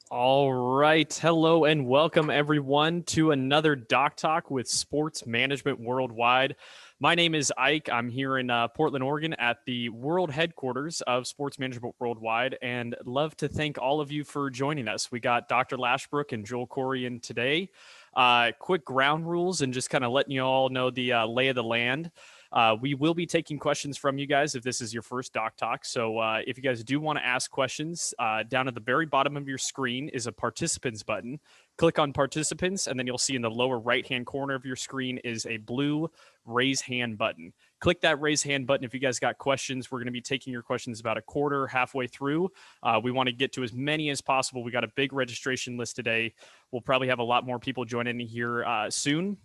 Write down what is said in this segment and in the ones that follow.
All right. Hello and welcome everyone to another Doc Talk with Sports Management Worldwide. My name is Ike. I'm here in Portland, Oregon at the world headquarters of Sports Management Worldwide, and love to thank all of you for joining us. We got Dr. Lashbrook and Joel Corry in today. Quick ground rules and just kind of letting you all know the lay of the land. We will be taking questions from you guys if this is your first Doc Talk. So if you guys do want to ask questions, down at the very bottom of your screen is a participants button. Click on participants, and then you'll see in the lower right-hand corner of your screen is a blue raise hand button. Click that raise hand button if you guys got questions. We're going to be taking your questions about a quarter, halfway through. We want to get to as many as possible. We got a big registration list today. We'll probably have a lot more people joining here soon.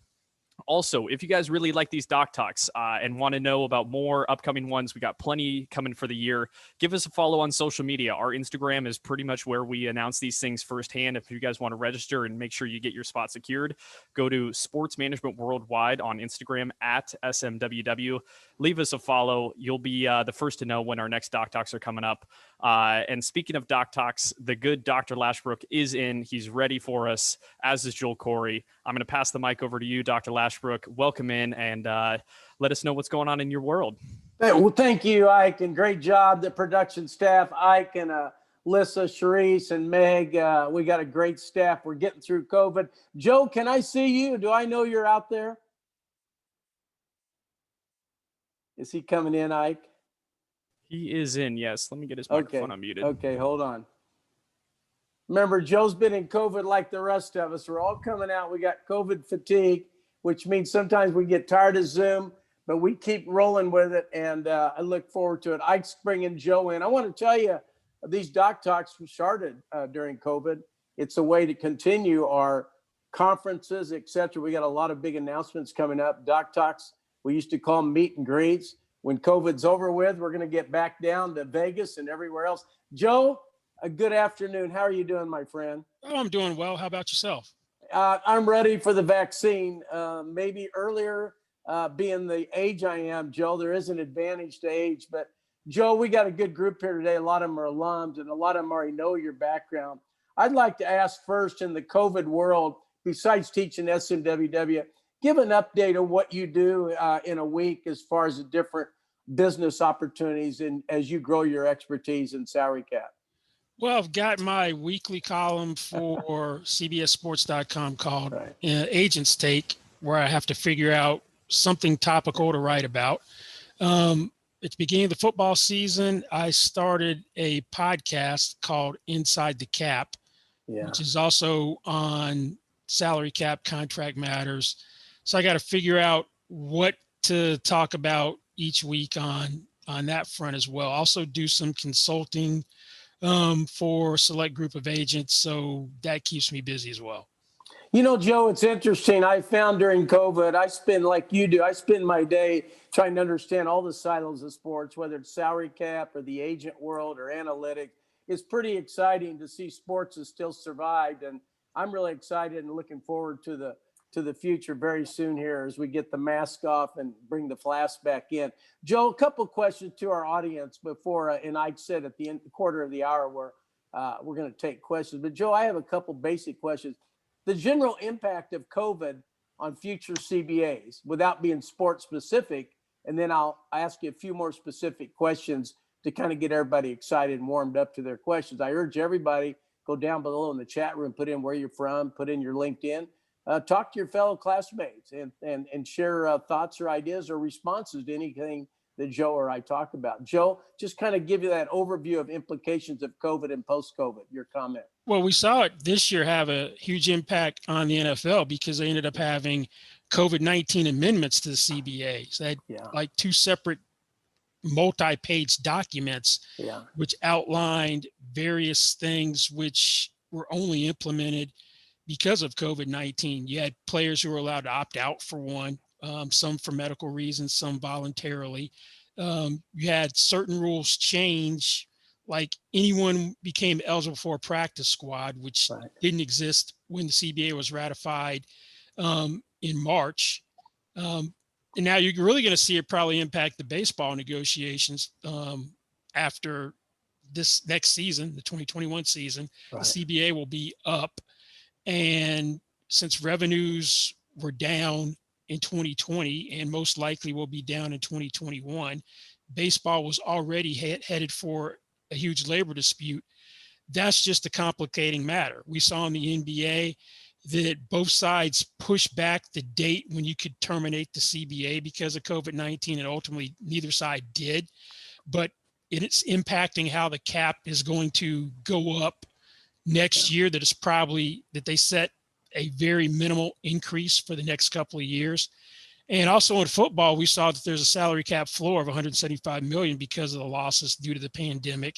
Also, if you guys really like these Doc Talks and want to know about more upcoming ones, we got plenty coming for the year. Give us a follow on social media. Our Instagram is pretty much where we announce these things firsthand. If you guys want to register and make sure you get your spot secured, go to Sports Management Worldwide on Instagram at SMWW. Leave us a follow. You'll be the first to know when our next Doc Talks are coming up. And speaking of Doc Talks, the good Dr. Lashbrook is in. He's ready for us, as is Joel Corry. I'm going to pass the mic over to you, Dr. Lashbrook. Welcome in and let us know what's going on in your world. Well, thank you, Ike, and great job, the production staff, Ike and Lissa, Sharice, and Meg. We got a great staff. We're getting through COVID. Joe, can I see you? Do I know you're out there? Is he coming in, Ike? He is in, yes. Let me get his microphone unmuted. Okay, hold on. Remember, Joe's been in COVID like the rest of us. We're all coming out. We got COVID fatigue, which means sometimes we get tired of Zoom, but we keep rolling with it, and I look forward to it. Ike's bringing Joe in. I want to tell you, these Doc Talks started during COVID. It's a way to continue our conferences, et cetera. We got a lot of big announcements coming up. Doc Talks, we used to call them meet and greets. When COVID's over with, we're going to get back down to Vegas and everywhere else. Joe, a good afternoon. How are you doing, my friend? Oh, I'm doing well. How about yourself? I'm ready for the vaccine. Maybe earlier, being the age I am, Joe, there is an advantage to age. But, Joe, we got a good group here today. A lot of them are alums, and a lot of them already know your background. I'd like to ask first, in the COVID world, besides teaching SMWW, give an update on what you do in a week as far as the different business opportunities and as you grow your expertise in salary cap. Well, I've got my weekly column for CBSSports.com called Agent's Take, where I have to figure out something topical to write about. At the beginning of the football season, I started a podcast called Inside the Cap, which is also on salary cap, contract matters. So I got to figure out what to talk about each week on that front as well. Also do some consulting for a select group of agents. So that keeps me busy as well. You know, Joe, it's interesting. I found during COVID, I spend like you do. I spend my day trying to understand all the silos of sports, whether it's salary cap or the agent world or analytics. It's pretty exciting to see sports has still survived. And I'm really excited and looking forward to the future very soon here as we get the mask off and bring the flask back in. Joe, a couple of questions to our audience before, and I said at the end, quarter of the hour, where we're going to take questions. But Joe, I have a couple basic questions. The general impact of COVID on future CBAs, without being sports specific, and then I'll ask you a few more specific questions to kind of get everybody excited and warmed up to their questions. I urge everybody, go down below in the chat room, put in where you're from, put in your LinkedIn. Talk to your fellow classmates and share thoughts or ideas or responses to anything that Joe or I talk about. Joe, just kind of give you that overview of implications of COVID and post-COVID, your comment. Well, we saw it this year have a huge impact on the NFL because they ended up having COVID-19 amendments to the CBAs. They had like two separate multi-page documents which outlined various things which were only implemented because of COVID-19. You had players who were allowed to opt out for one, some for medical reasons, some voluntarily. You had certain rules change, like anyone became eligible for a practice squad, which didn't exist when the CBA was ratified in March. And now you're really going to see it probably impact the baseball negotiations after this next season, the 2021 season, Right. the CBA will be up. And since revenues were down in 2020 and most likely will be down in 2021, baseball was already headed for a huge labor dispute. That's just a complicating matter. We saw in the NBA that both sides pushed back the date when you could terminate the CBA because of COVID-19, and ultimately neither side did. But it's impacting how the cap is going to go up next year. That is probably that they set a very minimal increase for the next couple of years. And also in football, we saw that there's a salary cap floor of 175 million because of the losses due to the pandemic.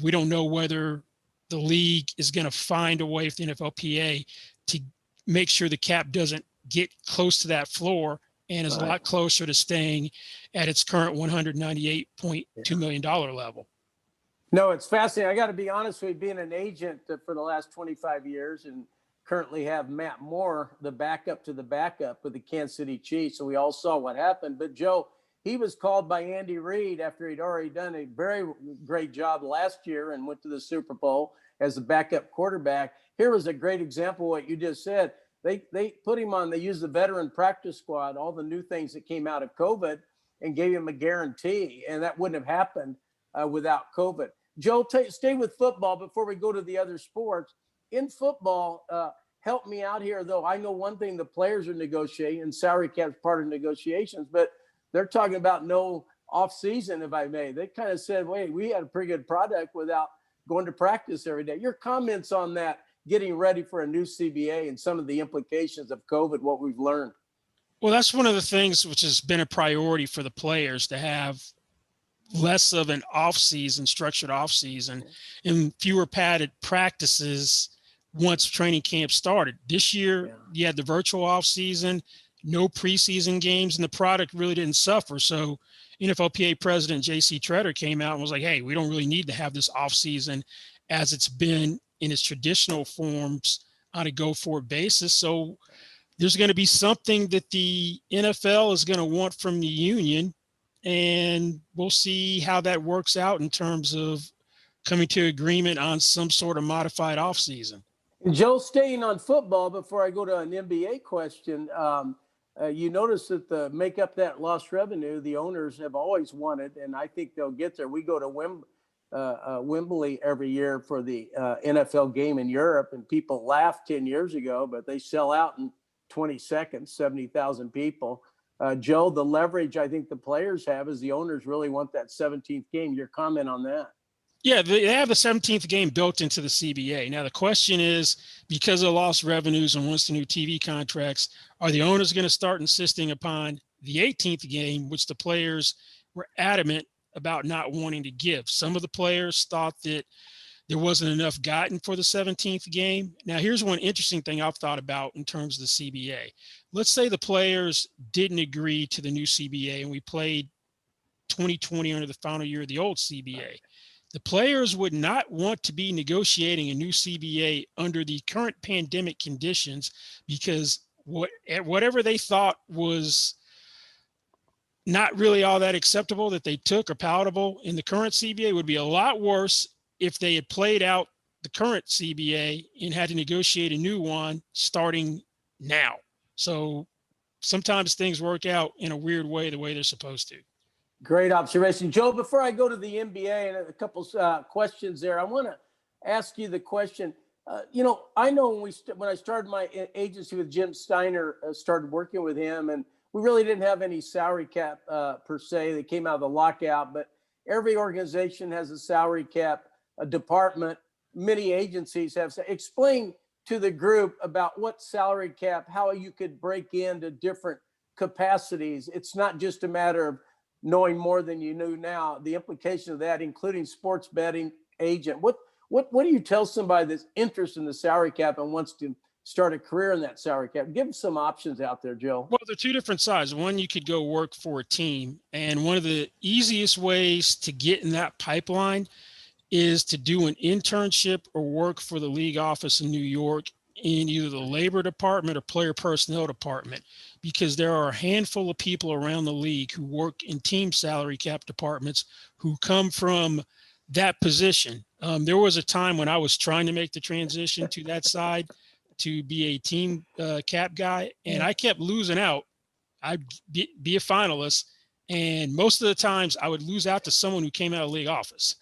We don't know whether the league is going to find a way with the NFLPA to make sure the cap doesn't get close to that floor and is a lot closer to staying at its current $198.2 million level. No, it's fascinating. I got to be honest with you, being an agent for the last 25 years and currently have Matt Moore, the backup to the backup with the Kansas City Chiefs. So we all saw what happened. But Joe, he was called by Andy Reid after he'd already done a very great job last year and went to the Super Bowl as a backup quarterback. Here was a great example of what you just said. They put him on, they used the veteran practice squad, all the new things that came out of COVID, and gave him a guarantee. And that wouldn't have happened without COVID. Joe, stay with football before we go to the other sports. In football, help me out here, though. I know one thing, the players are negotiating, and salary cap is part of negotiations, but they're talking about no off-season, if I may. They kind of said, wait, we had a pretty good product without going to practice every day. Your comments on that, getting ready for a new CBA and some of the implications of COVID, what we've learned. Well, that's one of the things which has been a priority for the players, to have less of an off-season, structured off-season, and fewer padded practices once training camp started. This year, you had the virtual off-season, no preseason games, and the product really didn't suffer. So NFLPA President J.C. Tretter came out and was like, hey, we don't really need to have this off-season as it's been in its traditional forms on a go-forward basis. So there's going to be something that the NFL is going to want from the union, and we'll see how that works out in terms of coming to agreement on some sort of modified offseason. Joe, staying on football before I go to an NBA question, you notice that the make up that lost revenue, the owners have always wanted, and I think they'll get there. We go to Wembley every year for the NFL game in Europe, and people laughed 10 years ago, but they sell out in 20 seconds, 70,000 people. Joe, the leverage I think the players have is the owners really want that 17th game. Your comment on that? Yeah, they have the 17th game built into the CBA. Now, the question is, because of lost revenues and once the new TV contracts, are the owners going to start insisting upon the 18th game, which the players were adamant about not wanting to give? Some of the players thought that there wasn't enough gotten for the 17th game. Now, here's one interesting thing I've thought about in terms of the CBA. Let's say the players didn't agree to the new CBA and we played 2020 under the final year of the old CBA. The players would not want to be negotiating a new CBA under the current pandemic conditions, because whatever they thought was not really all that acceptable that they took or palatable in the current CBA would be a lot worse if they had played out the current CBA and had to negotiate a new one starting now. So sometimes things work out in a weird way, the way they're supposed to. Great observation. Joe, before I go to the NBA and a couple questions there, I want to ask you the question. I know when I started my agency with Jim Steiner, started working with him, and we really didn't have any salary cap per se. They came out of the lockout, but every organization has a salary cap, a department. Many agencies have. Explain to the group about what salary cap, how you could break into different capacities. It's not just a matter of knowing more than you knew now, the implication of that, including sports betting agent. What do you tell somebody that's interested in the salary cap and wants to start a career in that salary cap? Give them some options out there, Joe. Well, they're two different sides. One, you could go work for a team. And one of the easiest ways to get in that pipeline is to do an internship or work for the league office in New York in either the labor department or player personnel department, because there are a handful of people around the league who work in team salary cap departments who come from that position. There was a time when I was trying to make the transition to that side to be a team cap guy, and I kept losing out. I'd be a finalist, and most of the times I would lose out to someone who came out of league office.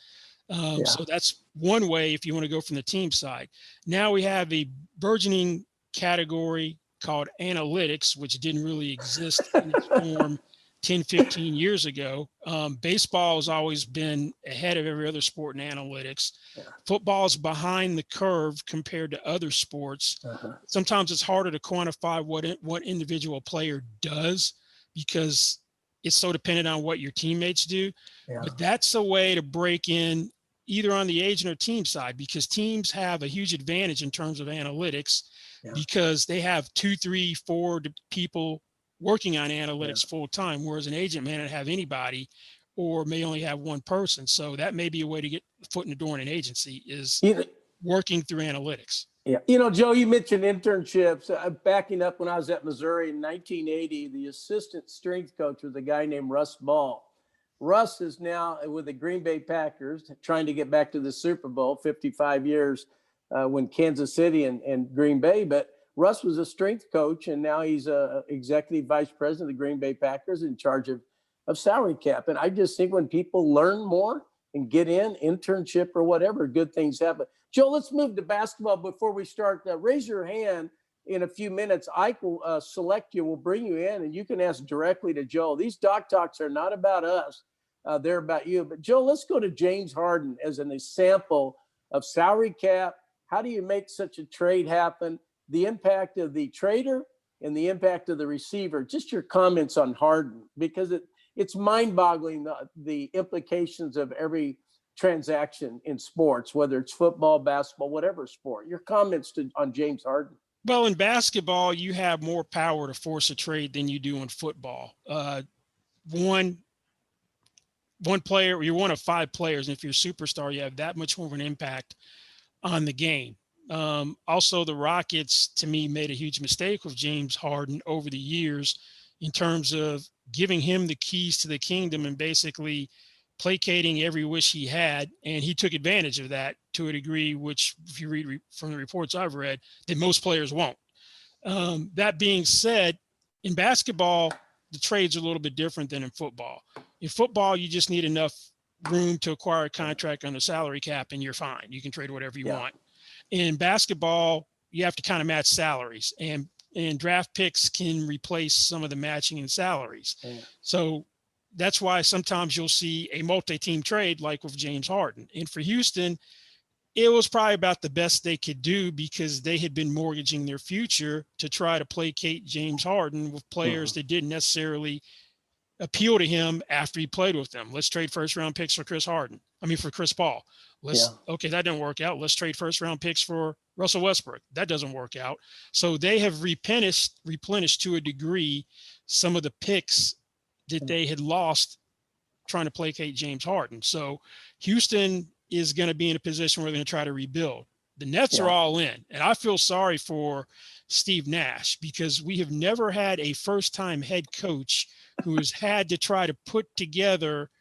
So that's one way if you want to go from the team side. Now we have a burgeoning category called analytics, which didn't really exist in its form 10, 15 years ago. Baseball has always been ahead of every other sport in analytics. Football's behind the curve compared to other sports. Sometimes it's harder to quantify what individual player does because it's so dependent on what your teammates do. But that's a way to break in either on the agent or team side, because teams have a huge advantage in terms of analytics because they have 2, 3, 4 people working on analytics full time, whereas an agent may not have anybody or may only have one person. So that may be a way to get a foot in the door in an agency is working through analytics. Yeah. You know, Joe, you mentioned internships. Backing up when I was at Missouri in 1980, the assistant strength coach was a guy named Russ Ball. Russ is now with the Green Bay Packers trying to get back to the Super Bowl, 55 years when Kansas City and Green Bay. But Russ was a strength coach, and now he's a executive vice president of the Green Bay Packers in charge of salary cap. And I just think when people learn more and get in internship or whatever, good things happen. Joe, let's move to basketball before we start. Raise your hand in a few minutes. Ike will select you. We'll bring you in, and you can ask directly to Joe. These Doc Talks are not about us. They're about you. But, Joe, let's go to James Harden as an example of salary cap. How do you make such a trade happen? The impact of the trader and the impact of the receiver. Just your comments on Harden, because it's mind-boggling, the implications of every transaction in sports, whether it's football, basketball, whatever sport. Your comments on James Harden. Well, in basketball, you have more power to force a trade than you do in football. One player, you're one of 5 players, and if you're a superstar, you have that much more of an impact on the game. Also, the Rockets, to me, made a huge mistake with James Harden over the years in terms of giving him the keys to the kingdom and basically placating every wish he had. And he took advantage of that to a degree, which, if you read from the reports I've read, that most players won't. That being said, in basketball, the trades are a little bit different than in football. In football, you just need enough room to acquire a contract on the salary cap and you're fine. You can trade whatever you want. In basketball, you have to kind of match salaries, and draft picks can replace some of the matching in salaries. So that's why sometimes you'll see a multi-team trade like with James Harden. And for Houston, it was probably about the best they could do because they had been mortgaging their future to try to placate James Harden with players that didn't necessarily appeal to him after he played with them. Let's trade first-round picks for for Chris Paul. Okay, that didn't work out. Let's trade first-round picks for Russell Westbrook. That doesn't work out. So they have replenished to a degree some of the picks that they had lost trying to placate James Harden. So Houston is going to be in a position where they're going to try to rebuild. The Nets are all in, and I feel sorry for Steve Nash because we have never had a first-time head coach who has had to try to put together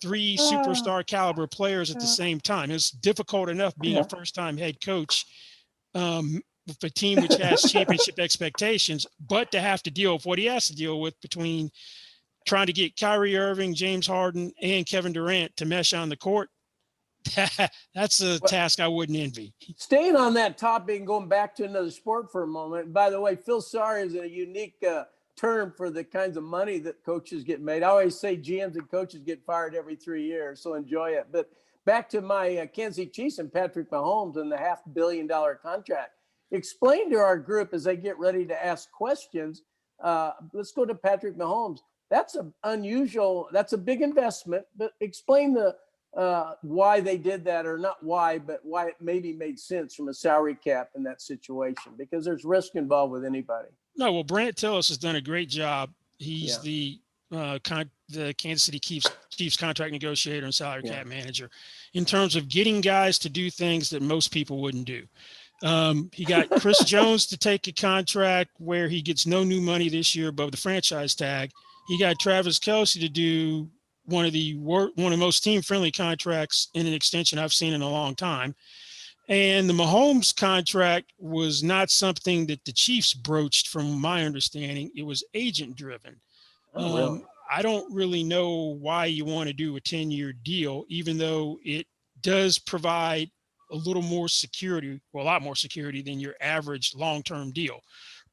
3 superstar caliber players at the same time. It's difficult enough being a first-time head coach with a team which has championship expectations, but to have to deal with what he has to deal with between trying to get Kyrie Irving, James Harden, and Kevin Durant to mesh on the court. That's a task I wouldn't envy. Staying on that topic and going back to another sport for a moment. By the way, feel sorry is a unique term for the kinds of money that coaches get made. I always say GMs and coaches get fired every 3 years, so enjoy it. But back to my Kansas City Chiefs and Patrick Mahomes and the $500 million contract. Explain to our group as they get ready to ask questions. Let's go to Patrick Mahomes. That's that's a big investment, but explain why they did that, or not why, but why it maybe made sense from a salary cap in that situation, because there's risk involved with anybody. No, well, Brant Tillis has done a great job. He's the Kansas City Chiefs contract negotiator and salary cap manager in terms of getting guys to do things that most people wouldn't do. He got Chris Jones to take a contract where he gets no new money this year above the franchise tag. He got Travis Kelce to do one of the most team-friendly contracts in an extension I've seen in a long time. And the Mahomes contract was not something that the Chiefs broached, from my understanding. It was agent-driven. Oh, really? I don't really know why you want to do a 10-year deal, even though it does provide a little more security, well, a lot more security than your average long-term deal.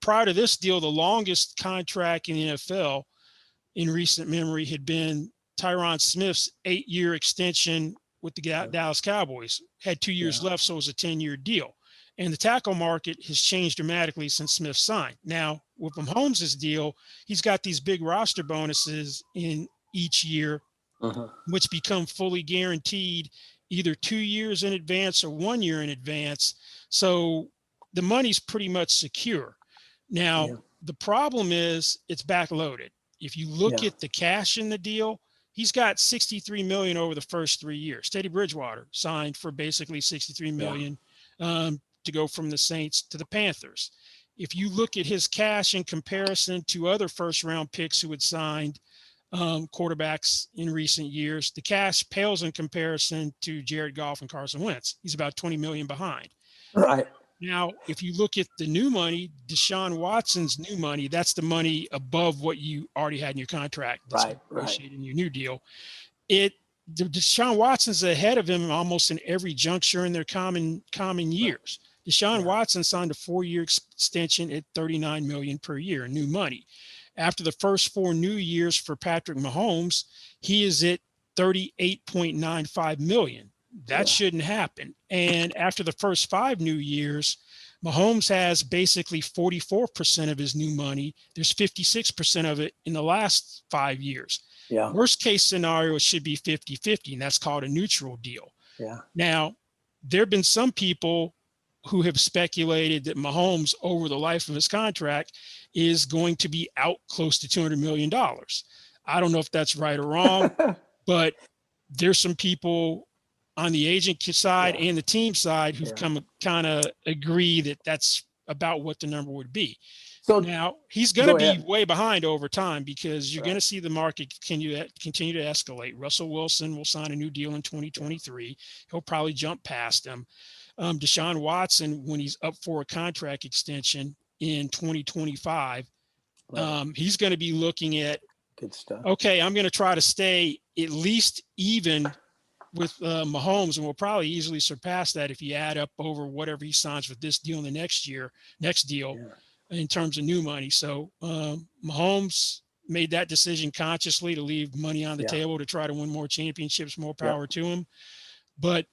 Prior to this deal, the longest contract in the NFL in recent memory had been Tyron Smith's 8-year extension with the Dallas Cowboys. Had 2 years left, so it was a 10-year deal. And the tackle market has changed dramatically since Smith signed. Now, with Mahomes' deal, he's got these big roster bonuses in each year, which become fully guaranteed either 2 years in advance or 1 year in advance. So the money's pretty much secure. Now, the problem is it's backloaded. If you look at the cash in the deal, he's got $63 million over the first 3 years. Teddy Bridgewater signed for basically $63 million to go from the Saints to the Panthers. If you look at his cash in comparison to other first-round picks who had signed quarterbacks in recent years, the cash pales in comparison to Jared Goff and Carson Wentz. He's about $20 million behind. Right. Now, if you look at the new money, Deshaun Watson's new money, that's the money above what you already had in your contract. That's negotiated in your new deal. Deshaun Watson's ahead of him almost in every juncture in their common years. Deshaun Watson signed a 4-year extension at $39 million per year in new money. After the first 4 new years for Patrick Mahomes, he is at $38.95 million. That shouldn't happen. And after the first 5 new years, Mahomes has basically 44% of his new money. There's 56% of it in the last 5 years. Worst case scenario, it should be 50-50, and that's called a neutral deal. Now, there have been some people who have speculated that Mahomes, over the life of his contract, is going to be out close to $200 million. I don't know if that's right or wrong, but there's some people on the agent side and the team side who've come kind of agree that that's about what the number would be. So now he's going to be way behind over time, because you're going to see the market continue to escalate. Russell Wilson will sign a new deal in 2023. He'll probably jump past him. Deshaun Watson, when he's up for a contract extension in 2025, he's going to be looking at, good stuff. Okay, I'm going to try to stay at least even with Mahomes, and we'll probably easily surpass that if you add up over whatever he signs with this deal and the next deal in terms of new money. So Mahomes made that decision consciously to leave money on the table to try to win more championships. More power to him. But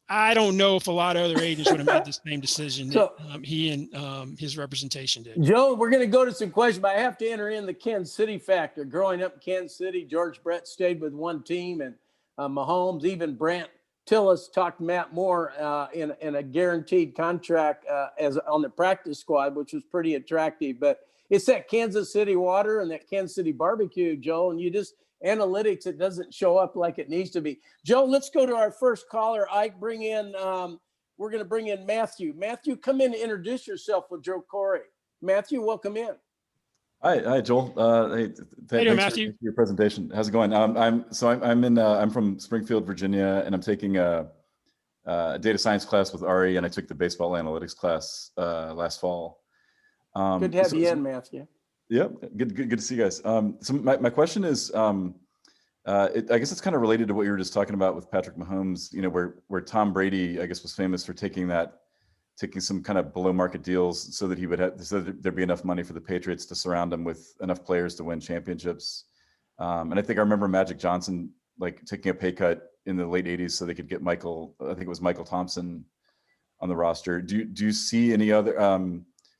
I don't know if a lot of other agents would have made the same decision that he and his representation did. Joe, we're going to go to some questions, but I have to enter in the Kansas City factor. Growing up in Kansas City, George Brett stayed with one team, and Mahomes, even Brant Tillis talked Matt Moore in a guaranteed contract as on the practice squad, which was pretty attractive. But it's that Kansas City water and that Kansas City barbecue, Joe, and analytics, it doesn't show up like it needs to be. Joe, let's go to our first caller. Ike, we're going to bring in Matthew. Matthew, come in and introduce yourself with Joel Corry. Matthew, welcome in. Hi, Joel. Thanks Matthew. for your presentation. How's it going? I'm from Springfield, Virginia, and I'm taking a data science class with Ari, and I took the baseball analytics class last fall. Good to have you in, Matthew. Yeah, good to see you guys. So my question is, I guess it's kind of related to what you were just talking about with Patrick Mahomes. You know, where Tom Brady, I guess, was famous for taking some kind of below market deals so that there'd be enough money for the Patriots to surround him with enough players to win championships. And I think I remember Magic Johnson like taking a pay cut in the late '80s so they could get Michael Thompson on the roster. Do you see any other?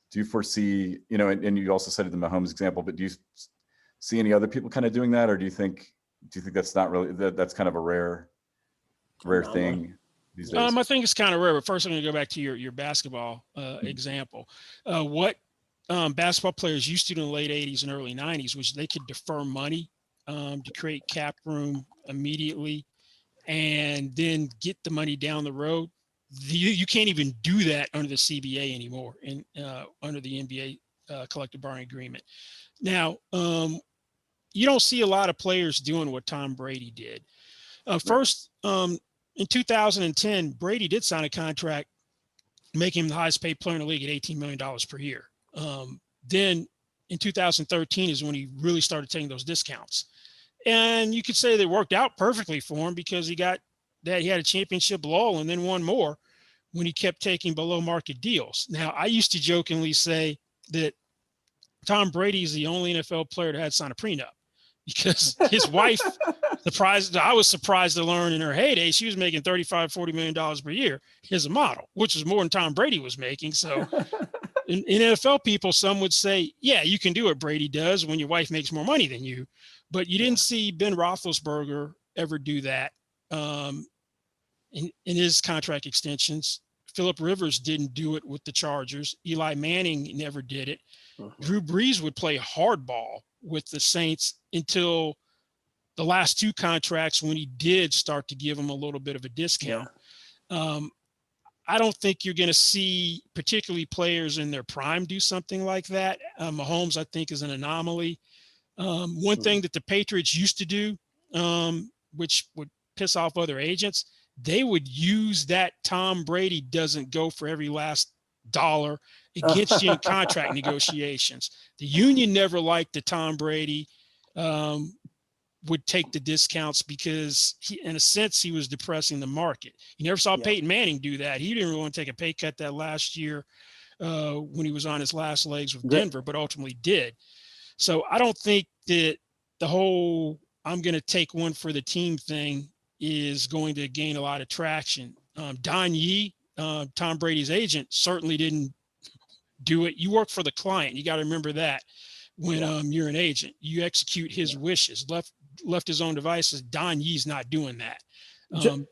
Do you foresee, and you also cited the Mahomes example, but do you see any other people kind of doing that, or do you think that's not really that's kind of a rare thing these days? I think it's kind of rare. But first, I'm going to go back to your basketball example. What basketball players used to do in the late '80s and early '90s was they could defer money to create cap room immediately, and then get the money down the road. You can't even do that under the CBA anymore, under the NBA collective bargaining agreement. Now, you don't see a lot of players doing what Tom Brady did. First, in 2010, Brady did sign a contract making him the highest paid player in the league at $18 million per year. Then in 2013 is when he really started taking those discounts. And you could say they worked out perfectly for him because he had a championship lull and then won more when he kept taking below market deals. Now, I used to jokingly say that Tom Brady is the only NFL player that had signed a prenup because his wife, I was surprised to learn in her heyday, she was making $35-40 million per year as a model, which was more than Tom Brady was making. So in NFL people, some would say, yeah, you can do what Brady does when your wife makes more money than you, but you didn't see Ben Roethlisberger ever do that in his contract extensions. Phillip Rivers didn't do it with the Chargers. Eli Manning never did it. Drew Brees would play hardball with the Saints until the last two contracts when he did start to give them a little bit of a discount. I don't think you're going to see particularly players in their prime do something like that. Mahomes, I think, is an anomaly. One thing that the Patriots used to do, which would piss off other agents, they would use that Tom Brady doesn't go for every last dollar against you in contract negotiations. The union never liked the Tom Brady would take the discounts because in a sense, he was depressing the market. You never saw Peyton Manning do that. He didn't really want to take a pay cut that last year when he was on his last legs with Denver, but ultimately did. So I don't think that the whole I'm going to take one for the team thing is going to gain a lot of traction. Don Yee, Tom Brady's agent, certainly didn't do it. You work for the client. You got to remember that when you're an agent, you execute his wishes. Left his own devices. Don Yee's not doing that.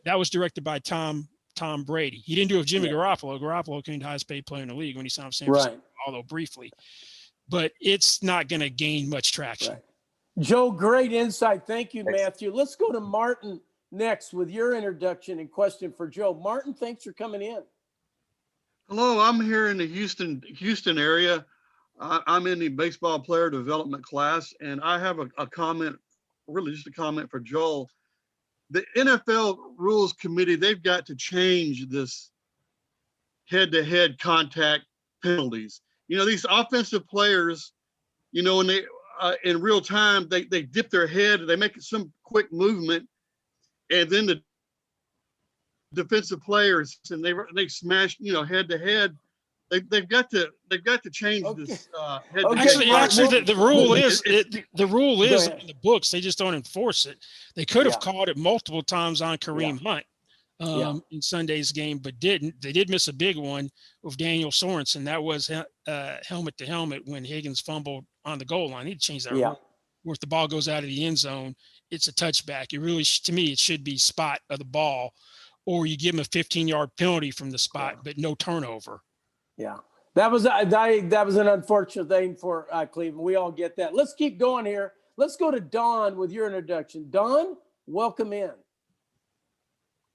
That was directed by Tom Brady. He didn't do it with Jimmy Garoppolo. Garoppolo became the highest paid player in the league when he signed with San Francisco, although briefly. But it's not going to gain much traction. Joe, great insight. Thank you, Matthew. Let's go to Martin next with your introduction and question for Joe. Martin, thanks for coming in. Hello, I'm here in the Houston area. I'm in the baseball player development class, and I have a comment, really just a comment for Joel. The NFL Rules Committee, they've got to change this head-to-head contact penalties. You know, these offensive players, you know, when they in real time, they dip their head, they make some quick movement, and then the defensive players and they smash, you know, head to head. They've got to change this. Actually, the rule is in the books. They just don't enforce it. They could have called it multiple times on Kareem Hunt in Sunday's game, but didn't. They did miss a big one with Daniel Sorensen. That was helmet to helmet when Higgins fumbled on the goal line. He'd change that rule. Where if the ball goes out of the end zone, it's a touchback. It really, to me, it should be spot of the ball, or you give him a 15-yard penalty from the spot, but no turnover. Yeah, that was an unfortunate thing for Cleveland. We all get that. Let's keep going here. Let's go to Dawn with your introduction. Dawn, welcome in.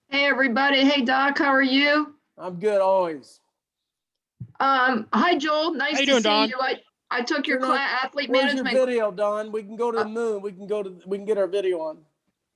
Hey, everybody. Hey, Doc. How are you? I'm good, always. Hi, Joel. Nice to see you. I took your athlete management. Where's your video, Dawn? We can go to the moon. We can get our video on.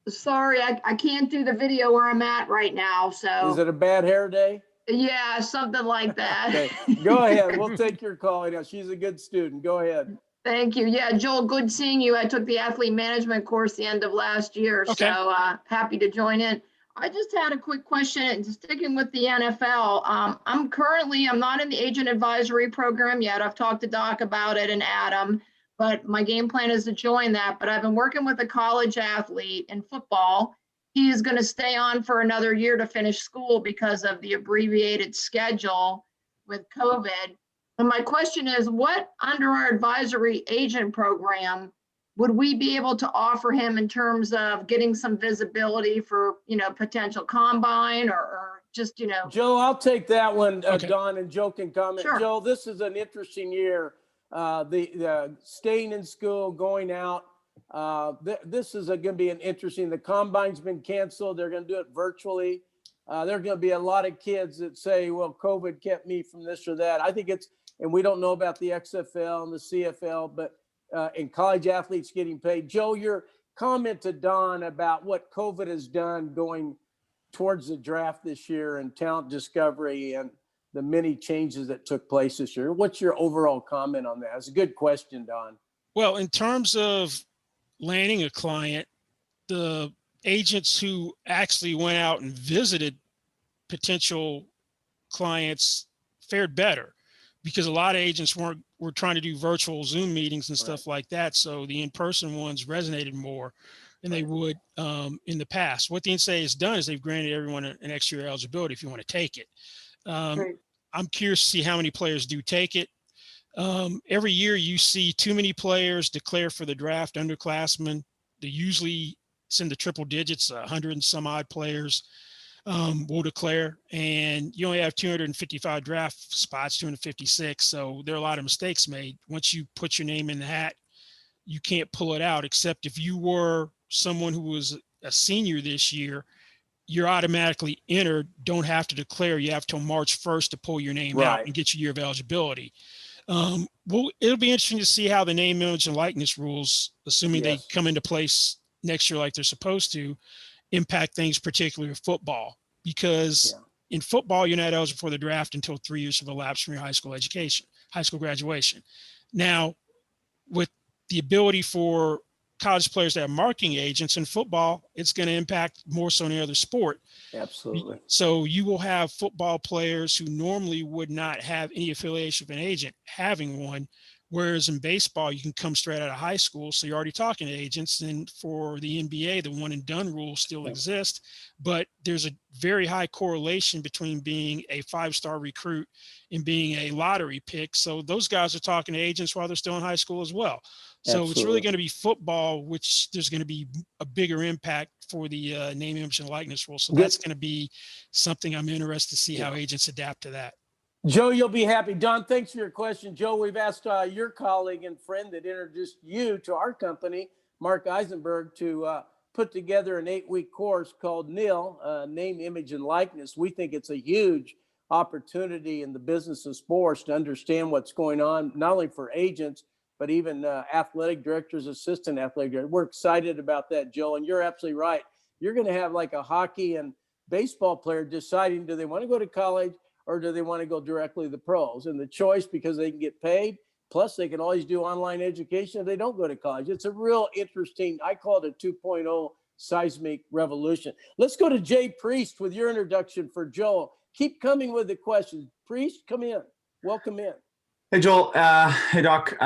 Sorry, I can't do the video where I'm at right now. So is it a bad hair day? Yeah, something like that. Okay. Go ahead. We'll take your call. She's a good student. Go ahead. Thank you. Yeah, Joel, good seeing you. I took the athlete management course the end of last year. Okay. So happy to join in. I just had a quick question, sticking with the NFL. I'm not in the agent advisory program yet. I've talked to Doc about it and Adam, but my game plan is to join that. But I've been working with a college athlete in football. He is going to stay on for another year to finish school because of the abbreviated schedule with COVID. And my question is, what under our advisory agent program would we be able to offer him in terms of getting some visibility for, potential combine or just, Joe, I'll take that one, Don, and Joe can comment. Sure. Joe, this is an interesting year. The staying in school, going out. This is going to be the combine's been canceled. They're going to do it virtually. There are going to be a lot of kids that say, well, COVID kept me from this or that. I think and we don't know about the XFL and the CFL, but and college athletes getting paid. Joe, your comment to Don about what COVID has done going towards the draft this year and talent discovery and the many changes that took place this year. What's your overall comment on that? It's a good question, Don. Well, in terms of landing a client, the agents who actually went out and visited potential clients fared better, because a lot of agents were trying to do virtual Zoom meetings and stuff like that. So the in-person ones resonated more than they would in the past. What the NCAA has done is they've granted everyone an extra year eligibility if you want to take it. I'm curious to see how many players do take it. Every year you see too many players declare for the draft, underclassmen. They usually send the triple digits, 100 and some odd players will declare, and you only have 255 draft spots, 256. So there are a lot of mistakes made. Once you put your name in the hat, you can't pull it out, except if you were someone who was a senior this year, you're automatically entered, don't have to declare. You have till March 1st to pull your name out and get your year of eligibility. Well, it'll be interesting to see how the name, image, and likeness rules, assuming they come into place next year like they're supposed to, impact things, particularly with football, because in football, you're not eligible for the draft until 3 years have elapsed from your high school graduation. Now, with the ability for college players to have marketing agents in football, it's going to impact more so than any other sport. Absolutely. So you will have football players who normally would not have any affiliation with an agent having one, whereas in baseball, you can come straight out of high school. So you're already talking to agents. And for the NBA, the one and done rule still exists, but there's a very high correlation between being a 5-star recruit and being a lottery pick. So those guys are talking to agents while they're still in high school as well. So it's really going to be football, which there's going to be a bigger impact for the name, image, and likeness rule. So that's going to be something I'm interested to see how agents adapt to that. Joe, you'll be happy. Don, thanks for your question. Joe, we've asked your colleague and friend that introduced you to our company, Mark Eisenberg, to put together an 8-week course called NIL, Name, Image, and Likeness. We think it's a huge opportunity in the business of sports to understand what's going on, not only for agents, but even athletic directors, assistant athletic directors. We're excited about that, Joe. And you're absolutely right. You're going to have like a hockey and baseball player deciding, do they want to go to college or do they want to go directly to the pros? And the choice, because they can get paid, plus they can always do online education if they don't go to college. It's a real interesting, I call it a 2.0 seismic revolution. Let's go to Jay Priest with your introduction for Joel. Keep coming with the questions. Priest, come in. Welcome in. Hey, Joel. Hey, Doc.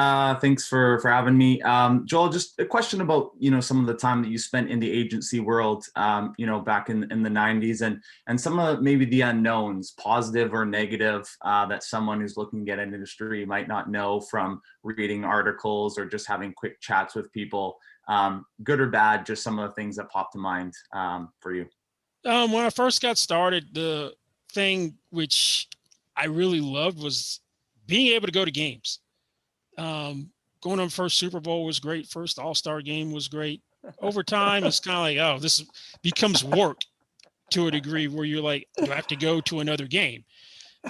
Thanks for having me. Joel, just a question about, some of the time that you spent in the agency world, back in the 90s and some of maybe the unknowns, positive or negative, that someone who's looking to get into industry might not know from reading articles or just having quick chats with people, good or bad, just some of the things that popped to mind for you. When I first got started, the thing which I really loved was being able to go to games. Going on first Super Bowl was great. First All-Star game was great. Over time, it's kind of like, oh, this becomes work to a degree where you're like, do I have to go to another game?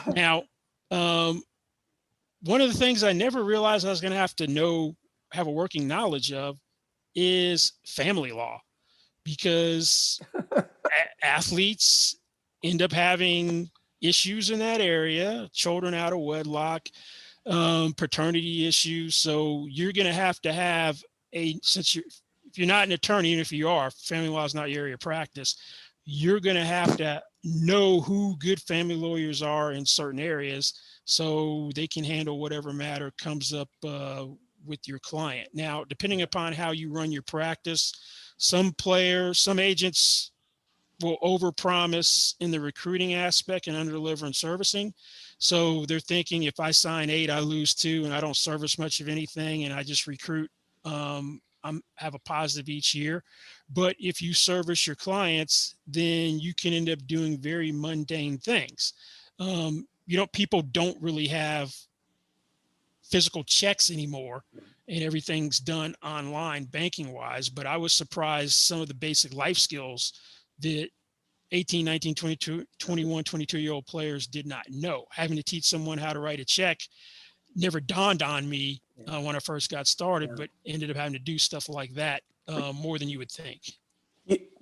Now, one of the things I never realized I was going to have to have a working knowledge of is family law, because athletes end up having issues in that area, children out of wedlock, paternity issues. So you're going to have if you're not an attorney, even if you are, family law is not your area of practice, you're going to have to know who good family lawyers are in certain areas so they can handle whatever matter comes up with your client. Now, depending upon how you run your practice, some agents will overpromise in the recruiting aspect and underdeliver in servicing. So they're thinking, if I sign 8, I lose 2, and I don't service much of anything, and I just recruit, have a positive each year. But if you service your clients, then you can end up doing very mundane things. People don't really have physical checks anymore, and everything's done online banking wise. But I was surprised some of the basic life skills that 18, 19, 22, 21, 22-year-old players did not know. Having to teach someone how to write a check never dawned on me when I first got started, but ended up having to do stuff like that more than you would think.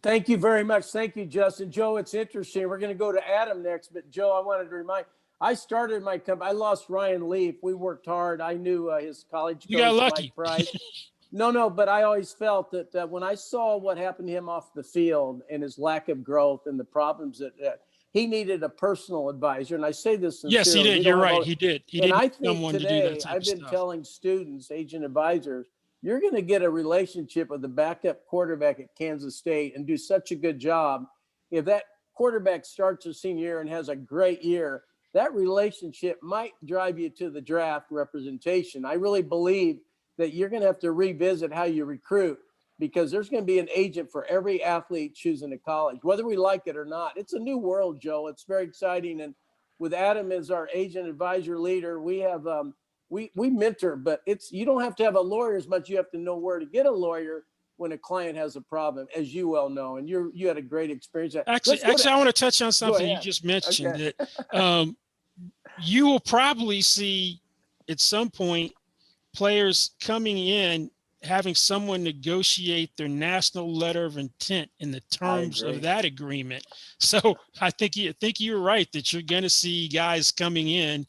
Thank you very much. Thank you, Justin. Joe, it's interesting. We're going to go to Adam next, but Joe, I wanted to remind, I started my company. I lost Ryan Leaf. We worked hard. I knew his college coach, you got lucky. Mike Price. No, but I always felt that when I saw what happened to him off the field and his lack of growth and the problems that he needed a personal advisor. And I say this sincerely. Yes, he did. You're right. He did. He did. And I think today, I've been telling students, agent advisors, you're going to get a relationship with the backup quarterback at Kansas State and do such a good job. If that quarterback starts his senior year and has a great year, that relationship might drive you to the draft representation. I really believe that you're going to have to revisit how you recruit, because there's going to be an agent for every athlete choosing a college, whether we like it or not. It's a new world, Joe. It's very exciting. And with Adam as our agent advisor leader, we have we mentor, but you don't have to have a lawyer as much. You have to know where to get a lawyer when a client has a problem, as you well know. And you had a great experience. Actually, I want to touch on something you just mentioned. Okay. That you will probably see at some point players coming in having someone negotiate their national letter of intent in the terms of that agreement. So I think you're right that you're going to see guys coming in.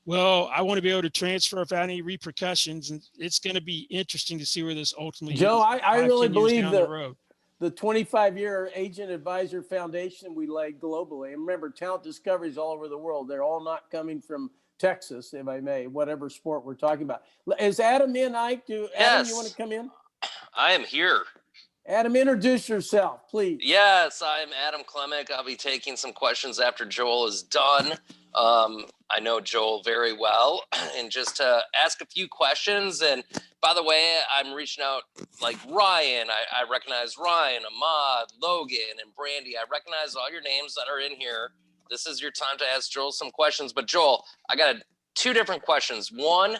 Well, I want to be able to transfer without any repercussions, and it's going to be interesting to see where this ultimately Joe, I really believe the 25-year agent advisor foundation we laid globally. And remember, talent discoveries all over the world. They're all not coming from Texas, if I may, whatever sport we're talking about. Is Adam in, Ike? Adam, you want to come in? I am here. Adam, introduce yourself, please. Yes, I'm Adam Klemek. I'll be taking some questions after Joel is done. I know Joel very well, and just to ask a few questions. And by the way, I'm reaching out like Ryan. I recognize Ryan, Ahmad, Logan, and Brandy. I recognize all your names that are in here. This is your time to ask Joel some questions. But Joel, I got two different questions. One,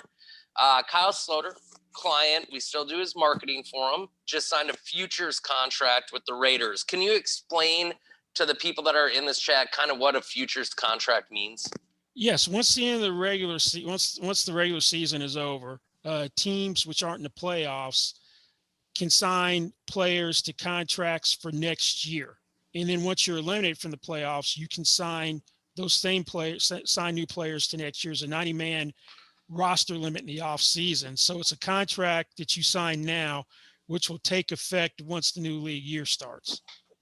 Kyle Sloter, client, we still do his marketing for him, just signed a futures contract with the Raiders. Can you explain to the people that are in this chat kind of what a futures contract means? Yes, once the end of the regular once the regular season is over, teams which aren't in the playoffs can sign players to contracts for next year. And then once you're eliminated from the playoffs, you can sign those same players, sign new players to next year's a 90-man roster limit in the off season. So it's a contract that you sign now, which will take effect once the new league year starts.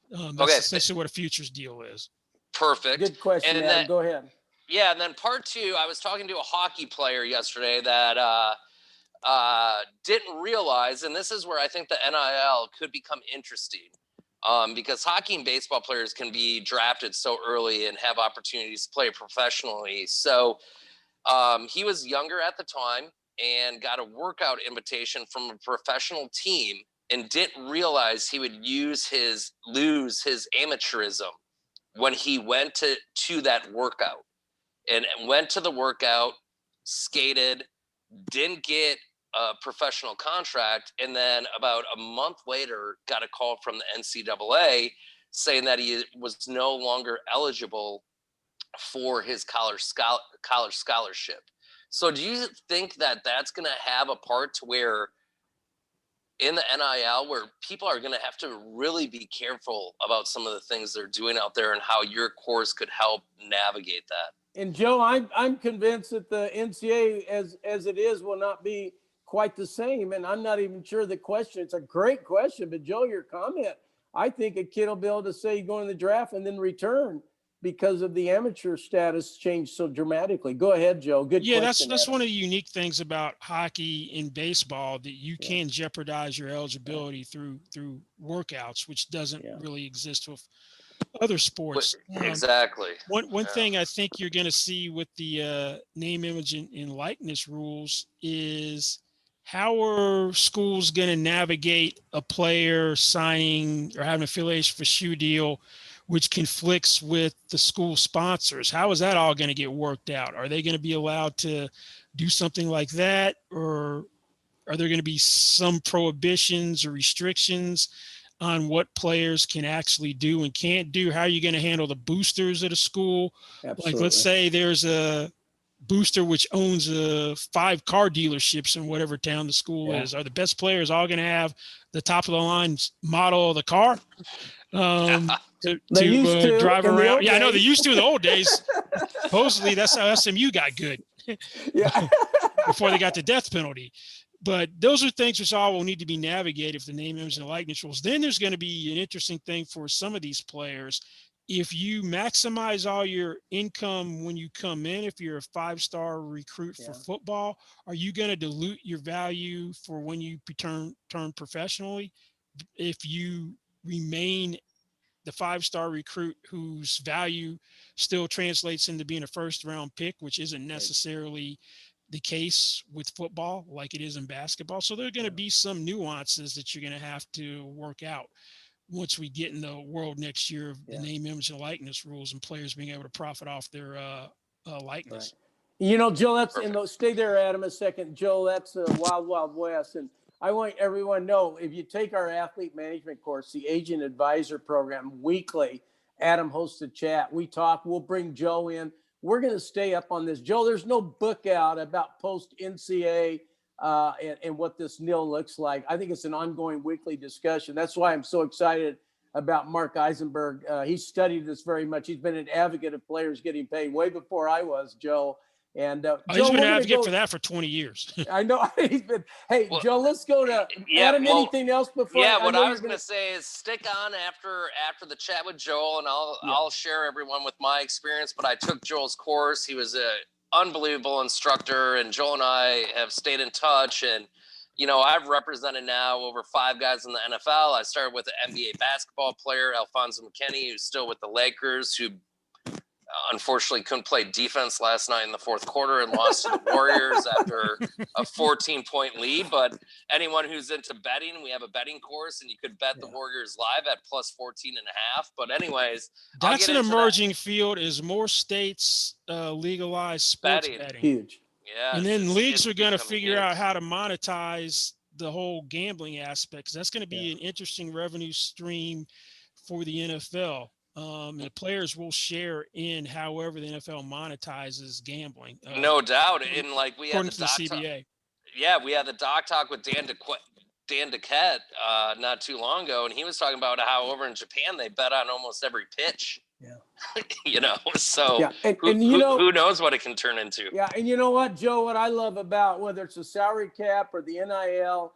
That's essentially what a futures deal is. Perfect. Good question, and Adam. then, go ahead. Yeah, and then part two, I was talking to a hockey player yesterday that didn't realize, and this is where I think the NIL could become interesting, because hockey and baseball players can be drafted so early and have opportunities to play professionally. So he was younger at the time and got a workout invitation from a professional team and didn't realize he would lose his amateurism when he went to that workout and went to the workout, skated, didn't get a professional contract, and then about a month later got a call from the NCAA saying that he was no longer eligible for his college scholarship. So do you think that that's going to have a part to where in the NIL where people are going to have to really be careful about some of the things they're doing out there and how your course could help navigate that? And Joe, I'm convinced that the NCAA as it is will not be quite the same. And I'm not even sure the question. It's a great question, but Joe, your comment, I think a kid will be able to say go in the draft and then return because of the amateur status changed so dramatically. Go ahead, Joe. Good question. Yeah, that's one of the unique things about hockey and baseball, that you can jeopardize your eligibility through workouts, which doesn't really exist with other sports. Exactly. One thing I think you're going to see with the name, image, and likeness rules is how are schools going to navigate a player signing or having an affiliation for a shoe deal which conflicts with the school sponsors? How is that all going to get worked out? Are they going to be allowed to do something like that? Or are there going to be some prohibitions or restrictions on what players can actually do and can't do? How are you going to handle the boosters at a school? Absolutely. Like, let's say there's a booster, which owns 5 car dealerships in whatever town the school is. Are the best players all going to have the top of the line model of the car? To drive around. Yeah, I know they used to in the old days. Supposedly that's how SMU got good. Yeah. Before they got the death penalty. But those are things which all will need to be navigated for the name, image, and likeness rules. Then there's going to be an interesting thing for some of these players. If you maximize all your income when you come in, if you're a 5-star recruit for football, are you going to dilute your value for when you turn professionally? If you remain the 5-star recruit whose value still translates into being a first-round pick, which isn't necessarily the case with football like it is in basketball. So there are going to be some nuances that you're going to have to work out once we get in the world next year of the name, image, and likeness rules and players being able to profit off their likeness. Right. You know, Joe, that's stay there, Adam, a second. Joe, that's the wild, wild west. And I want everyone to know, if you take our athlete management course, the agent advisor program, weekly, Adam hosts a chat. We talk, we'll bring Joe in. We're going to stay up on this. Joe, there's no book out about post-NCAA and what this NIL looks like. I think it's an ongoing weekly discussion. That's why I'm so excited about Mark Eisenberg. He studied this very much. He's been an advocate of players getting paid way before I was, Joe. And he's been an advocate for that for 20 years. I know he's been. Hey, well, Joe, let's go to Adam. Anything else before? Yeah, what I was going to say is stick on after the chat with Joel, and I'll share everyone with my experience. But I took Joel's course. He was an unbelievable instructor, and Joel and I have stayed in touch. And you know, I've represented now over 5 guys in the NFL. I started with an NBA basketball player, Alfonso McKinney, who's still with the Lakers, who unfortunately couldn't play defense last night in the 4th quarter and lost to the Warriors after a 14-point lead. But anyone who's into betting, we have a betting course, and you could bet the Warriors live at plus 14.5. But anyways, that's an emerging field as more states legalize sports betting. Huge. Yeah. And then leagues are going to figure out how to monetize the whole gambling aspect, 'cause that's going to be an interesting revenue stream for the NFL. And the players will share in however the NFL monetizes gambling. No doubt. And like we had the CBA. We had the doc talk with Dan Duquette not too long ago, and he was talking about how over in Japan they bet on almost every pitch. Yeah. You know, so who knows what it can turn into. Yeah, and you know what, Joe, what I love about whether it's a salary cap or the NIL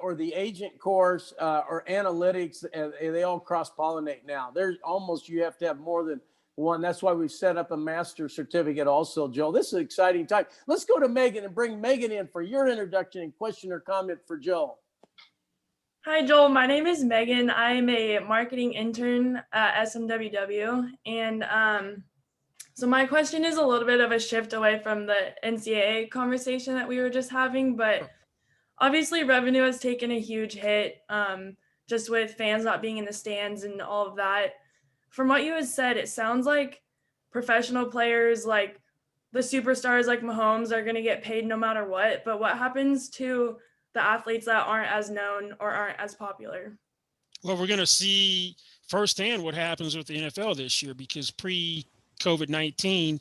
or the agent course or analytics, they all cross-pollinate now. There's almost, you have to have more than one. That's why we've set up a master certificate also, Joe. This is an exciting time. Let's go to Megan and bring Megan in for your introduction and question or comment for Joe. Hi, Joel. My name is Megan. I'm a marketing intern at SMWW. And so my question is a little bit of a shift away from the NCAA conversation that we were just having, but obviously revenue has taken a huge hit just with fans not being in the stands and all of that. From what you had said, it sounds like professional players like the superstars like Mahomes are going to get paid no matter what. But what happens to the athletes that aren't as known or aren't as popular? Well, we're going to see firsthand what happens with the NFL this year, because pre-COVID-19,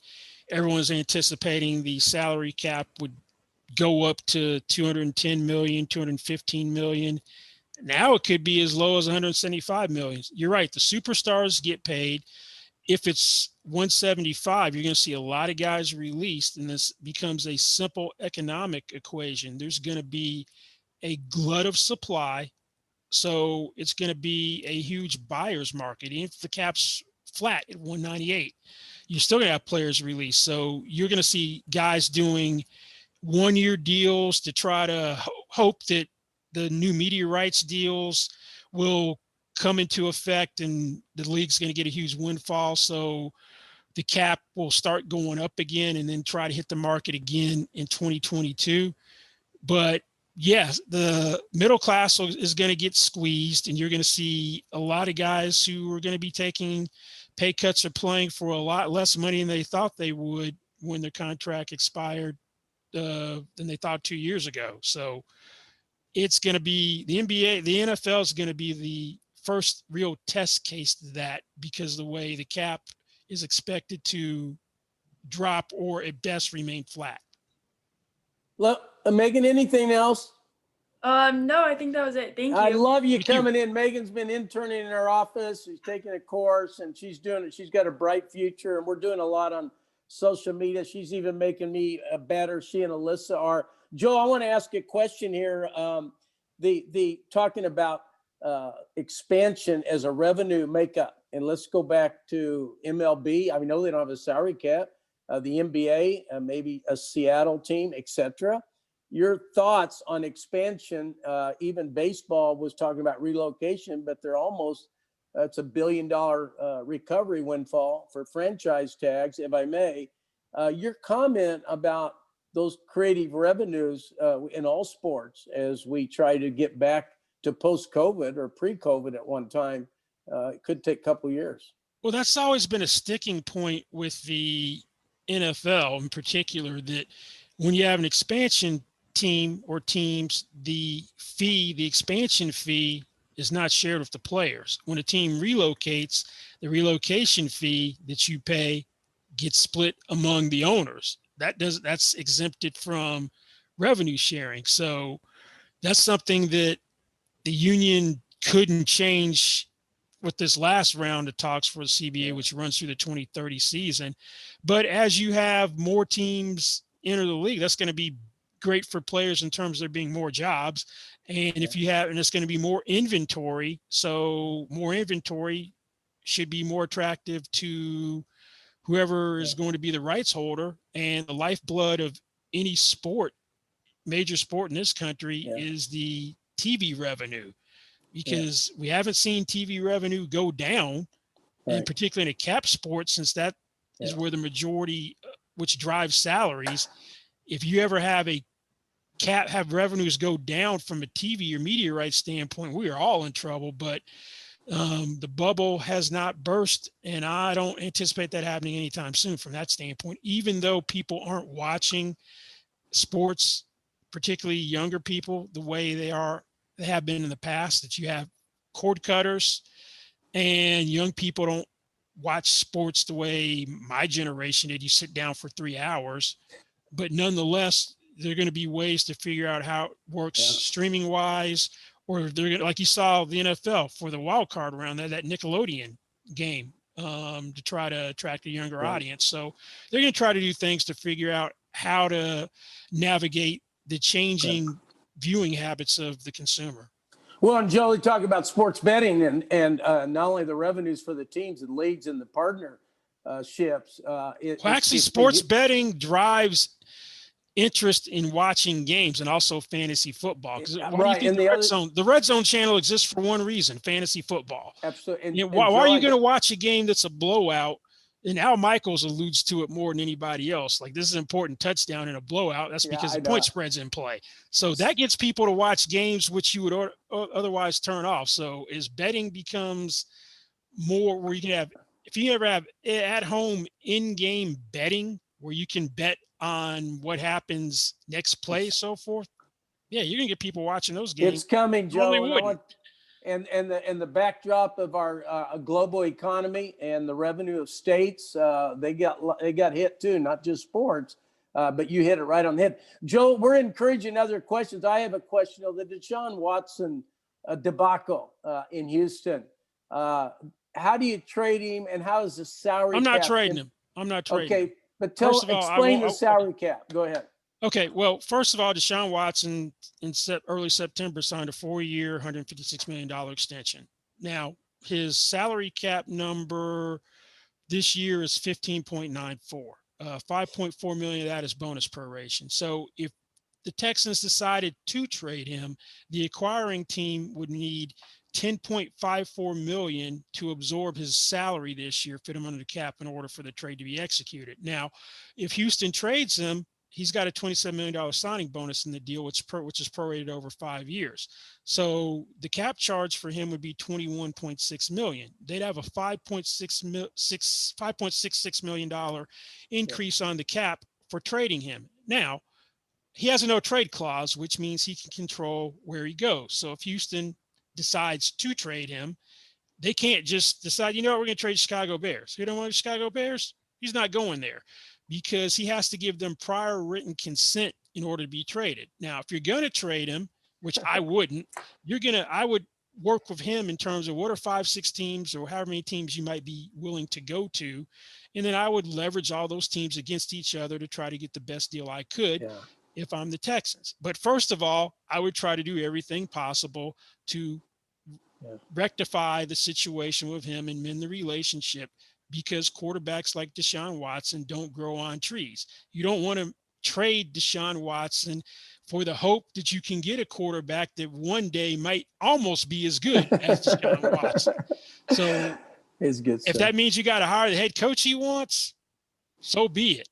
everyone's anticipating the salary cap would go up to 210 million, 215 million. Now it could be as low as 175 million. You're right. The superstars get paid. If it's 175, you're going to see a lot of guys released, and this becomes a simple economic equation. There's going to be a glut of supply, so it's going to be a huge buyer's market. Even if the cap's flat at 198, you're still going to have players released. So you're going to see guys doing one-year deals to try to hope that the new media rights deals will come into effect and the league's going to get a huge windfall. So the cap will start going up again and then try to hit the market again in 2022. But yes, the middle class is going to get squeezed, and you're going to see a lot of guys who are going to be taking pay cuts or playing for a lot less money than they thought they would when their contract expired than they thought 2 years ago. So it's going to be the NFL is going to be the first real test case to that, because the way the cap is expected to drop or at best remain flat. Look, Megan, anything else? No, I think that was it. Thank you. I love you Thank you. coming in. Megan's been interning in our office. She's taking a course and she's doing it. She's got a bright future, and we're doing a lot on social media. She's even making me better. She and Alyssa are. Joe, I want to ask a question here. The talking about expansion as a revenue makeup, and let's go back to MLB. I know they don't have a salary cap. The NBA, maybe a Seattle team, etc. Your thoughts on expansion? Even baseball was talking about relocation, but they're almost, it's $1 billion recovery windfall for franchise tags, if I may. Your comment about those creative revenues in all sports as we try to get back to post-COVID or pre-COVID at one time, it could take a couple years. Well, that's always been a sticking point with the NFL in particular, that when you have an expansion team or teams, the expansion fee is not shared with the players. When a team relocates, the relocation fee that you pay gets split among the owners. That's exempted from revenue sharing. So that's something that the union couldn't change with this last round of talks for the CBA, which runs through the 2030 season. But as you have more teams enter the league, that's going to be great for players in terms of there being more jobs. And if you have, and it's going to be more inventory. So more inventory should be more attractive to whoever is going to be the rights holder. And the lifeblood of any sport, major sport in this country, is the TV revenue, because we haven't seen TV revenue go down, and particularly in a cap sport, since that is where the majority, which drives salaries. If you ever have revenues go down from a TV or media rights standpoint, we are all in trouble. But the bubble has not burst, and I don't anticipate that happening anytime soon from that standpoint, even though people aren't watching sports, particularly younger people, the way they have been in the past, that you have cord cutters, and young people don't watch sports the way my generation did. You sit down for 3 hours, but nonetheless, there are going to be ways to figure out how it works streaming wise, or they're going to, like you saw the NFL for the wild card round, that Nickelodeon game, to try to attract a younger audience. So they're going to try to do things to figure out how to navigate the changing viewing habits of the consumer. Well, and Joe, we talk about sports betting and not only the revenues for the teams and leagues and the partnerships. Sports betting drives interest in watching games and also fantasy football. Right. And the Red Zone channel exists for one reason: fantasy football. Absolutely. Why are you going to watch a game that's a blowout? And Al Michaels alludes to it more than anybody else. Like, this is an important touchdown in a blowout. That's because the point spread's in play. So that gets people to watch games which you would otherwise turn off. So as betting becomes more where you can have, if you ever have at home in-game betting where you can bet on what happens next play, so forth. Yeah, you're gonna get people watching those games. It's coming, Joe. And the backdrop of our global economy and the revenue of states, they got hit too, not just sports, but you hit it right on the head. Joe, we're encouraging other questions. I have a question of the Deshaun Watson debacle in Houston. How do you trade him, and how is the salary? I'm not trading him. Okay, but explain the salary cap. Go ahead. Okay, well, first of all, Deshaun Watson in early September signed a 4-year, $156 million extension. Now, his salary cap number this year is 15.94. 5.4 million of that is bonus proration. So if the Texans decided to trade him, the acquiring team would need $10.54 million to absorb his salary this year, fit him under the cap in order for the trade to be executed. Now, if Houston trades him, he's got a $27 million signing bonus in the deal, which is prorated over 5 years. So the cap charge for him would be $21.6 million. They'd have a $5.66 million increase on the cap for trading him. Now, he has a no trade clause, which means he can control where he goes. So if Houston decides to trade him, they can't just decide, we're going to trade Chicago Bears. You don't want the Chicago Bears? He's not going there. because he has to give them prior written consent in order to be traded. Now, if you're going to trade him, which I wouldn't, I would work with him in terms of what are 5-6 teams or however many teams you might be willing to go to. And then I would leverage all those teams against each other to try to get the best deal I could if I'm the Texans. But first of all, I would try to do everything possible to rectify the situation with him and mend the relationship, because quarterbacks like Deshaun Watson don't grow on trees. You don't want to trade Deshaun Watson for the hope that you can get a quarterback that one day might almost be as good as Deshaun Watson. So if that means you got to hire the head coach he wants, so be it.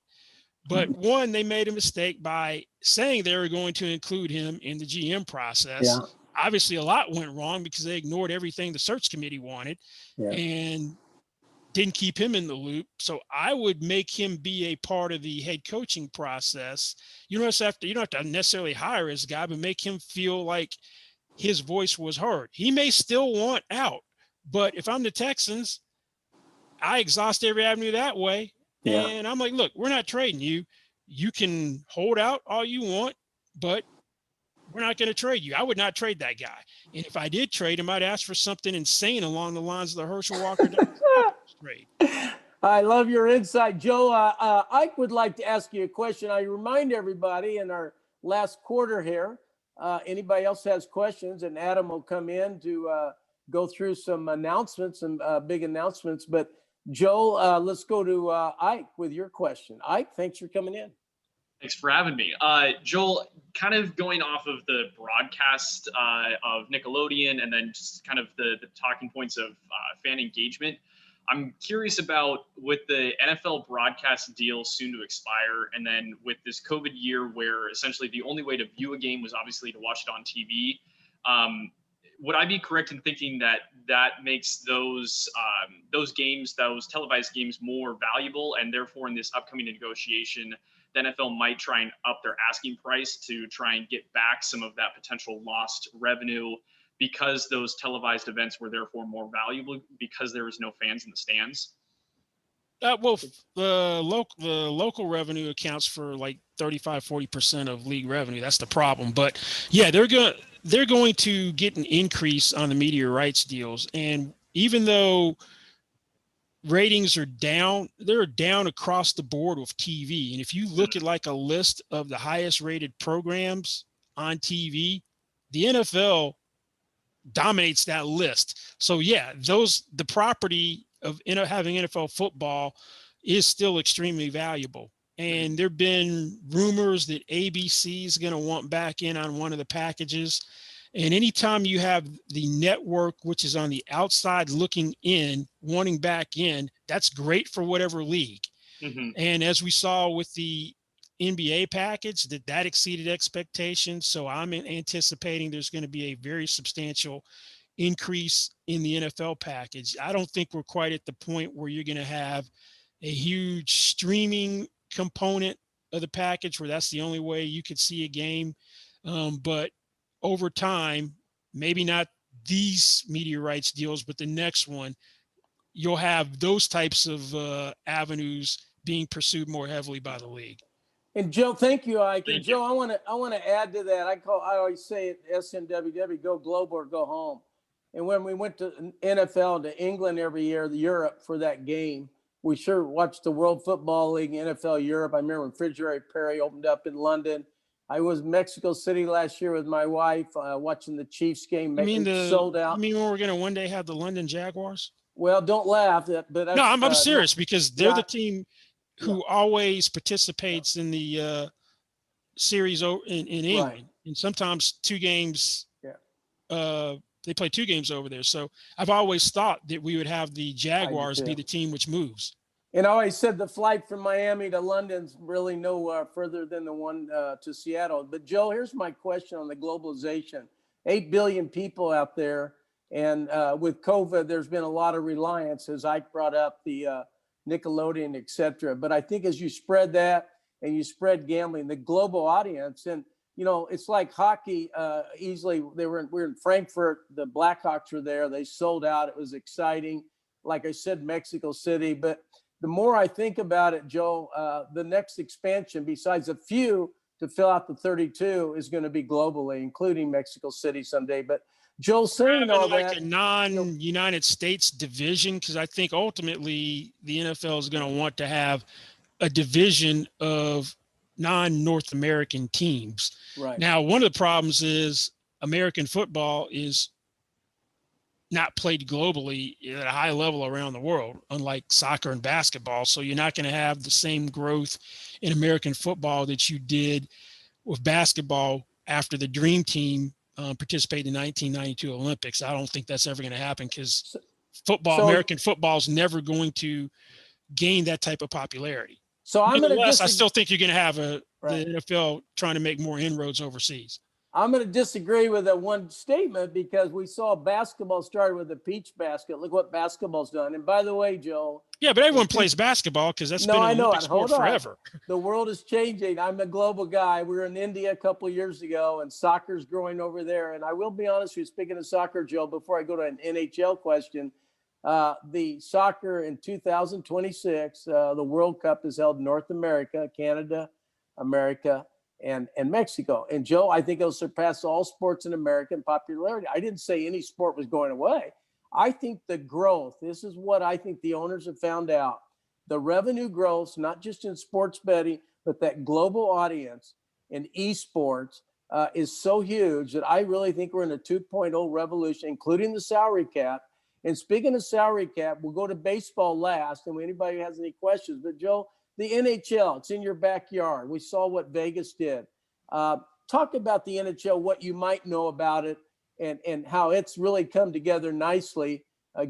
But one, they made a mistake by saying they were going to include him in the GM process. Obviously, a lot went wrong because they ignored everything the search committee wanted and didn't keep him in the loop. So I would make him be a part of the head coaching process. You don't have to necessarily hire this guy, but make him feel like his voice was heard. He may still want out, but if I'm the Texans, I exhaust every avenue that way. And I'm like, look, we're not trading you. You can hold out all you want, but we're not going to trade you. I would not trade that guy. And if I did trade him, I'd ask for something insane along the lines of the Herschel Walker trade. I love your insight, Joe. Ike would like to ask you a question. I remind everybody in our last quarter here, anybody else has questions, and Adam will come in to go through some announcements and big announcements. But Joe, let's go to Ike with your question. Ike, thanks for coming in. Thanks for having me. Joel, kind of going off of the broadcast of Nickelodeon and then just kind of the talking points of fan engagement, I'm curious about, with the NFL broadcast deal soon to expire, and then with this COVID year where essentially the only way to view a game was obviously to watch it on TV, would I be correct in thinking that that makes those games, those televised games, more valuable, and therefore in this upcoming negotiation, the NFL might try and up their asking price to try and get back some of that potential lost revenue, because those televised events were therefore more valuable because there was no fans in the stands? Well, the local revenue accounts for like 35-40% of league revenue. That's the problem. But yeah, they're going to get an increase on the media rights deals. And even though ratings are down, they're down across the board with TV. And if you look at like a list of the highest rated programs on TV, the NFL dominates that list. So yeah, the property of having NFL football is still extremely valuable. And there've been rumors that ABC is going to want back in on one of the packages. And anytime you have the network, which is on the outside looking in, wanting back in, that's great for whatever league. And as we saw with the NBA package, that exceeded expectations. So I'm anticipating there's going to be a very substantial increase in the NFL package. I don't think we're quite at the point where you're going to have a huge streaming component of the package where that's the only way you could see a game. But over time, maybe not these media rights deals, but the next one, you'll have those types of avenues being pursued more heavily by the league. And Joe, thank you, Ike. And Joe, I want to add to that. I always say at SNWW, go global or go home. And when we went to NFL to England every year, Europe for that game, we sure watched the World Football League, NFL Europe. I remember when Fridge Perry opened up in London. I was in Mexico City last year with my wife watching the Chiefs game. Sold out. You mean when we're going to one day have the London Jaguars? Well, don't laugh. But that's, no, I'm serious, because they're the team who always participates in the series in England. Right. And sometimes two games, they play two games over there. So I've always thought that we would have the Jaguars be the team which moves. And I always said the flight from Miami to London's really no further than the one to Seattle. But Joe, here's my question on the globalization. 8 billion people out there. And with COVID, there's been a lot of reliance, as Ike brought up, the Nickelodeon, et cetera. But I think as you spread that and you spread gambling, the global audience, and, you know, it's like hockey easily. We were in Frankfurt. The Blackhawks were there. They sold out. It was exciting. Like I said, Mexico City. But the more I think about it, Joe, the next expansion, besides a few to fill out the 32, is going to be globally, including Mexico City someday. But Joe, saying all like that, a non-United States division, because I think ultimately the NFL is going to want to have a division of non-North American teams. Right. Now, one of the problems is American football is not played globally at a high level around the world, unlike soccer and basketball. So you're not going to have the same growth in American football that you did with basketball after the Dream Team participated in the 1992 Olympics. I don't think that's ever going to happen because American football is never going to gain that type of popularity. So I'm going to I still think you're going to have the NFL trying to make more inroads overseas. I'm going to disagree with that one statement because we saw basketball started with the peach basket. Look what basketball's done. And by the way, Joe. Yeah, but everyone plays basketball because that's been an Olympic sport forever. The world is changing. I'm a global guy. We were in India a couple of years ago, and soccer's growing over there. And I will be honest with you, speaking of soccer, Joe, before I go to an NHL question, the soccer in 2026, the World Cup is held in North America, Canada, America, and Mexico. And Joe, I think it'll surpass all sports in America in popularity. I didn't say any sport was going away. I think the growth, this is what I think the owners have found out. The revenue growth, not just in sports betting, but that global audience in esports is so huge that I really think we're in a 2.0 revolution, including the salary cap. And speaking of salary cap, we'll go to baseball last, and anybody has any questions. But Joe, the NHL, it's in your backyard. We saw what Vegas did. Talk about the NHL, what you might know about it, and how it's really come together nicely.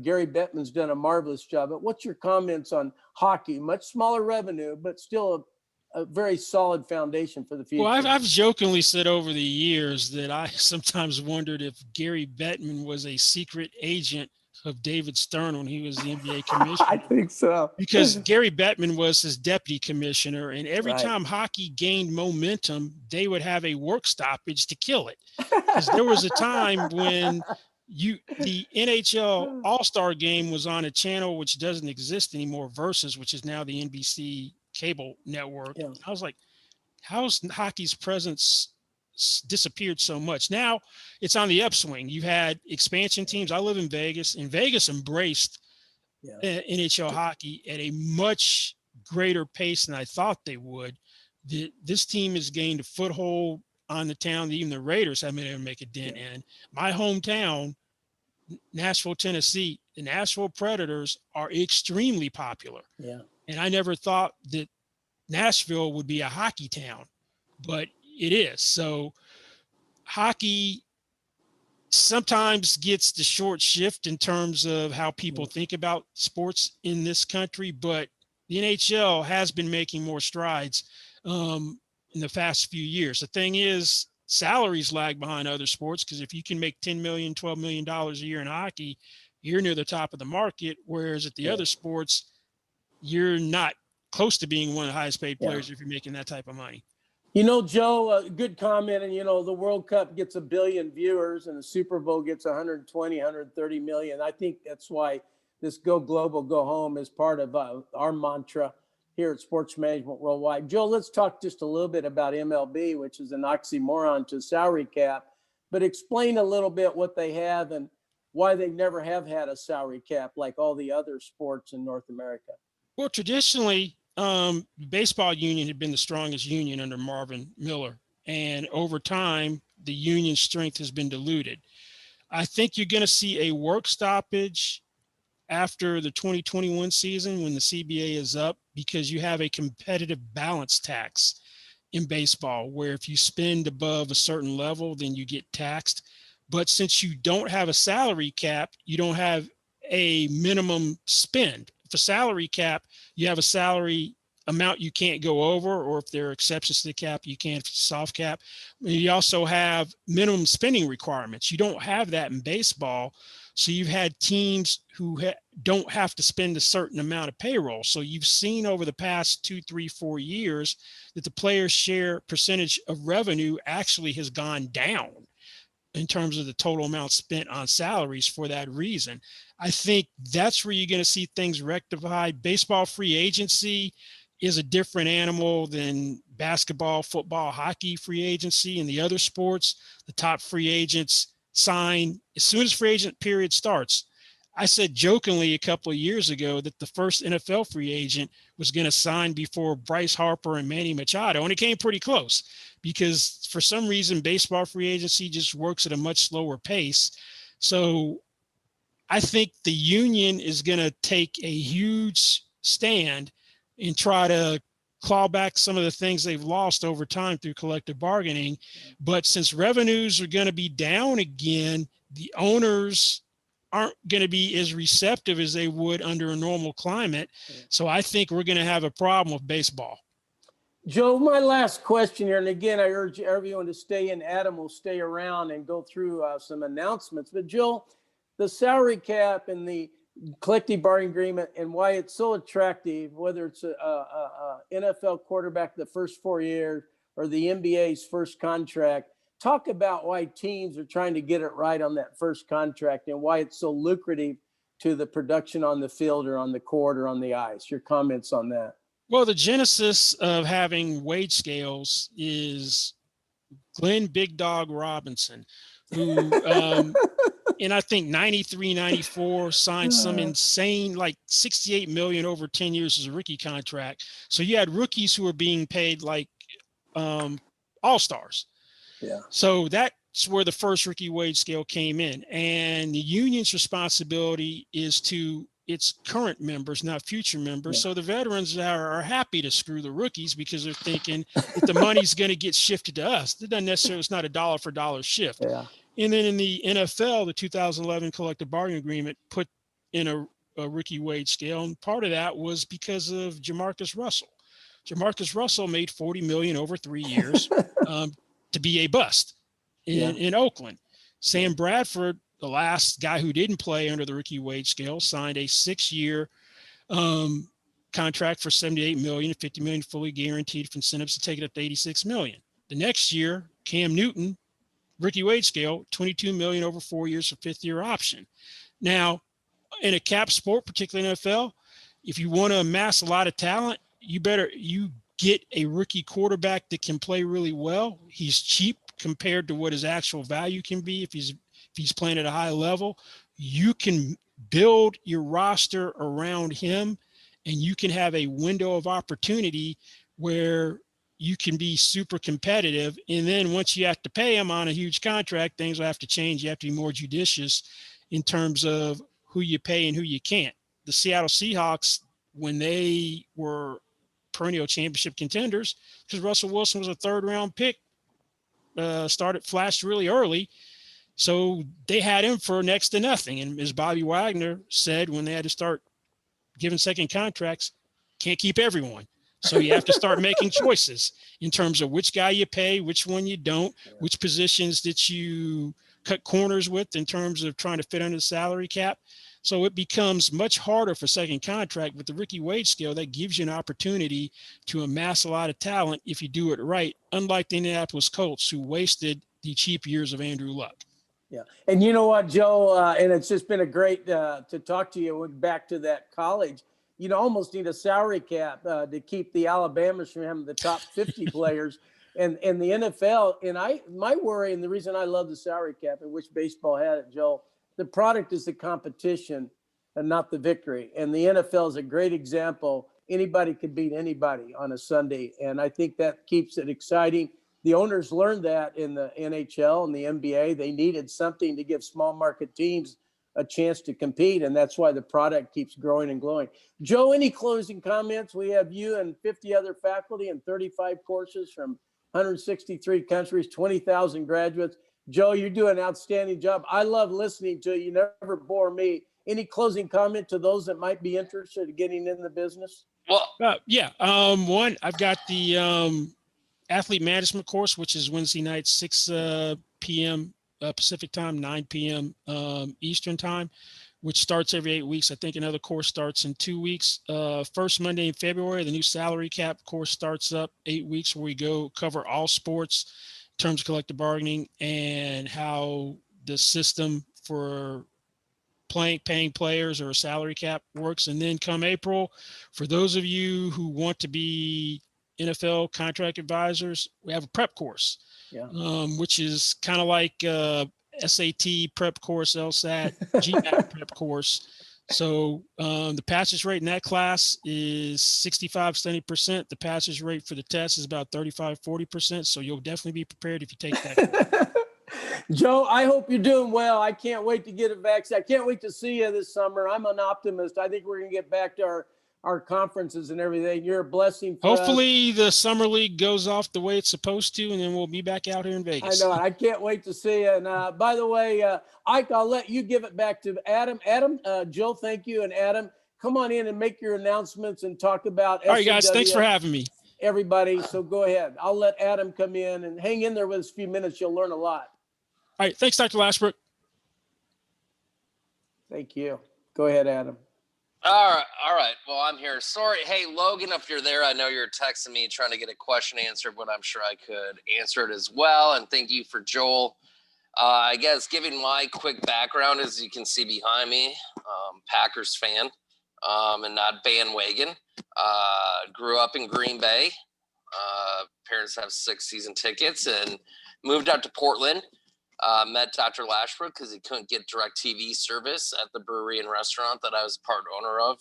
Gary Bettman's done a marvelous job. But what's your comments on hockey? Much smaller revenue, but still a very solid foundation for the future. Well, I've jokingly said over the years that I sometimes wondered if Gary Bettman was a secret agent of David Stern when he was the NBA commissioner. I think so. Because Gary Bettman was his deputy commissioner, and every time hockey gained momentum, they would have a work stoppage to kill it. Because there was a time when the NHL All-Star game was on a channel which doesn't exist anymore, Versus, which is now the NBC cable network. Yeah. I was like, how's hockey's presence disappeared so much? Now it's on the upswing. You had expansion teams. I live in Vegas, and Vegas embraced NHL hockey at a much greater pace than I thought they would. This team has gained a foothold on the town that even the Raiders haven't been able to make a dent in. My hometown, Nashville, Tennessee, the Nashville Predators are extremely popular. Yeah. And I never thought that Nashville would be a hockey town, but it is. So hockey sometimes gets the short shift in terms of how people think about sports in this country, but the NHL has been making more strides in the past few years. The thing is, salaries lag behind other sports, because if you can make $10 million, $12 million a year in hockey, you're near the top of the market, whereas at the other sports, you're not close to being one of the highest paid players if you're making that type of money. You know, Joe, good comment. And, you know, the World Cup gets 1 billion viewers and the Super Bowl gets 120, 130 million. I think that's why this go global, go home is part of our mantra here at Sports Management Worldwide. Joe, let's talk just a little bit about MLB, which is an oxymoron to salary cap, but explain a little bit what they have and why they never have had a salary cap like all the other sports in North America. Well, traditionally, the baseball union had been the strongest union under Marvin Miller. And over time, the union strength has been diluted. I think you're going to see a work stoppage after the 2021 season when the CBA is up, because you have a competitive balance tax in baseball, where if you spend above a certain level, then you get taxed. But since you don't have a salary cap, you don't have a minimum spend. For salary cap, you have a salary amount you can't go over, or if there are exceptions to the cap, you can't soft cap. You also have minimum spending requirements. You don't have that in baseball. So you've had teams who don't have to spend a certain amount of payroll. So you've seen over the past 2, 3, 4 years that the players' share percentage of revenue actually has gone down. in terms of the total amount spent on salaries for that reason. I think that's where you're going to see things rectified. Baseball free agency is a different animal than basketball, football, hockey free agency and the other sports. The top free agents sign as soon as free agent period starts. I said jokingly a couple of years ago that the first NFL free agent was going to sign before Bryce Harper and Manny Machado, and it came pretty close because for some reason baseball free agency just works at a much slower pace. So I think the union is going to take a huge stand and try to claw back some of the things they've lost over time through collective bargaining. But since revenues are going to be down again, the owners aren't going to be as receptive as they would under a normal climate. So I think we're going to have a problem with baseball. Joe, my last question here, and again, I urge everyone to stay in. Adam will stay around and go through some announcements. But Joe, the salary cap and the collective bargaining agreement and why it's so attractive, whether it's a NFL quarterback the first 4 years or the NBA's first contract, talk about why teams are trying to get it right on that first contract and why it's so lucrative to the production on the field or on the court or on the ice. Your comments on that. Well, the genesis of having wage scales is Glenn Big Dog Robinson, who in I think 93, 94 signed some insane like 68 million over 10 years as a rookie contract. So you had rookies who were being paid like all-stars. Yeah. So that's where the first rookie wage scale came in. And the union's responsibility is to its current members, not future members. Yeah. So the veterans are happy to screw the rookies because they're thinking that the money's going to get shifted to us. It doesn't necessarily, it's not a dollar for dollar shift. Yeah. And then in the NFL, the 2011 collective bargaining agreement put in a rookie wage scale. And part of that was because of Jamarcus Russell. Jamarcus Russell made $40 million over 3 years to be a bust in Oakland. Sam Bradford, the last guy who didn't play under the rookie wage scale, signed a 6-year contract for $78 million, $50 million fully guaranteed for incentives to take it up to $86 million. The next year, Cam Newton, rookie wage scale, $22 million over 4 years for 5th-year option. Now, in a cap sport, particularly NFL, if you want to amass a lot of talent, you get a rookie quarterback that can play really well. He's cheap compared to what his actual value can be if he's playing at a high level. You can build your roster around him, and you can have a window of opportunity where you can be super competitive. And then once you have to pay him on a huge contract, things will have to change. You have to be more judicious in terms of who you pay and who you can't. The Seattle Seahawks, when they were perennial championship contenders, because Russell Wilson was a 3rd-round pick, flashed really early. So they had him for next to nothing. And as Bobby Wagner said, when they had to start giving second contracts, can't keep everyone. So you have to start making choices in terms of which guy you pay, which one you don't, which positions that you cut corners with in terms of trying to fit under the salary cap. So it becomes much harder for second contract. With the rookie wage scale, that gives you an opportunity to amass a lot of talent if you do it right, unlike the Indianapolis Colts, who wasted the cheap years of Andrew Luck. Yeah. And you know what, Joe, and it's just been a great to talk to you. Back to that college, you almost need a salary cap to keep the Alabamas from having the top 50 players. And the NFL, and my worry, and the reason I love the salary cap, and which baseball had it, Joe, the product is the competition and not the victory. And the NFL is a great example. Anybody could beat anybody on a Sunday. And I think that keeps it exciting. The owners learned that in the NHL and the NBA. They needed something to give small market teams a chance to compete. And that's why the product keeps growing and growing. Joe, any closing comments? We have you and 50 other faculty and 35 courses from 163 countries, 20,000 graduates. Joe, you do an outstanding job. I love listening to you. You never bore me. Any closing comment to those that might be interested in getting in the business? Well, one, I've got the athlete management course, which is Wednesday night, 6 p.m. Pacific time, 9 p.m. Eastern time, which starts every 8 weeks. I think another course starts in 2 weeks. First Monday in February, the new salary cap course starts up 8 weeks, where we go cover all sports, terms of collective bargaining and how the system for paying players or a salary cap works. And then come April, for those of you who want to be NFL contract advisors, we have a prep course, which is kind of like SAT prep course, LSAT, GMAT prep course. So the passage rate in that class is 65-70%. The passage rate for the test is about 35-40%. So you'll definitely be prepared if you take that. Joe, I hope you're doing well. I can't wait to get a vaccine. I can't wait to see you this summer. I'm an optimist. I think we're going to get back to our conferences and everything. You're a blessing for Hopefully us. The summer league goes off the way it's supposed to, and then we'll be back out here in Vegas. I know. I can't wait to see you. And by the way, Ike, I'll let you give it back to Adam. Adam, Jill, thank you. And Adam, come on in and make your announcements and talk about All right, guys. Thanks for having me. Everybody. So go ahead. I'll let Adam come in and hang in there with us a few minutes. You'll learn a lot. All right. Thanks, Dr. Lashbrook. Thank you. Go ahead, Adam. All right. Well, I'm here. Sorry. Hey, Logan, if you're there, I know you're texting me trying to get a question answered, but I'm sure I could answer it as well. And thank you for Joel. I guess giving my quick background, as you can see behind me, Packers fan and not bandwagon. Grew up in Green Bay. Parents have 6 season tickets and moved out to Portland. Met Dr. Lashbrook because he couldn't get direct TV service at the brewery and restaurant that I was part owner of,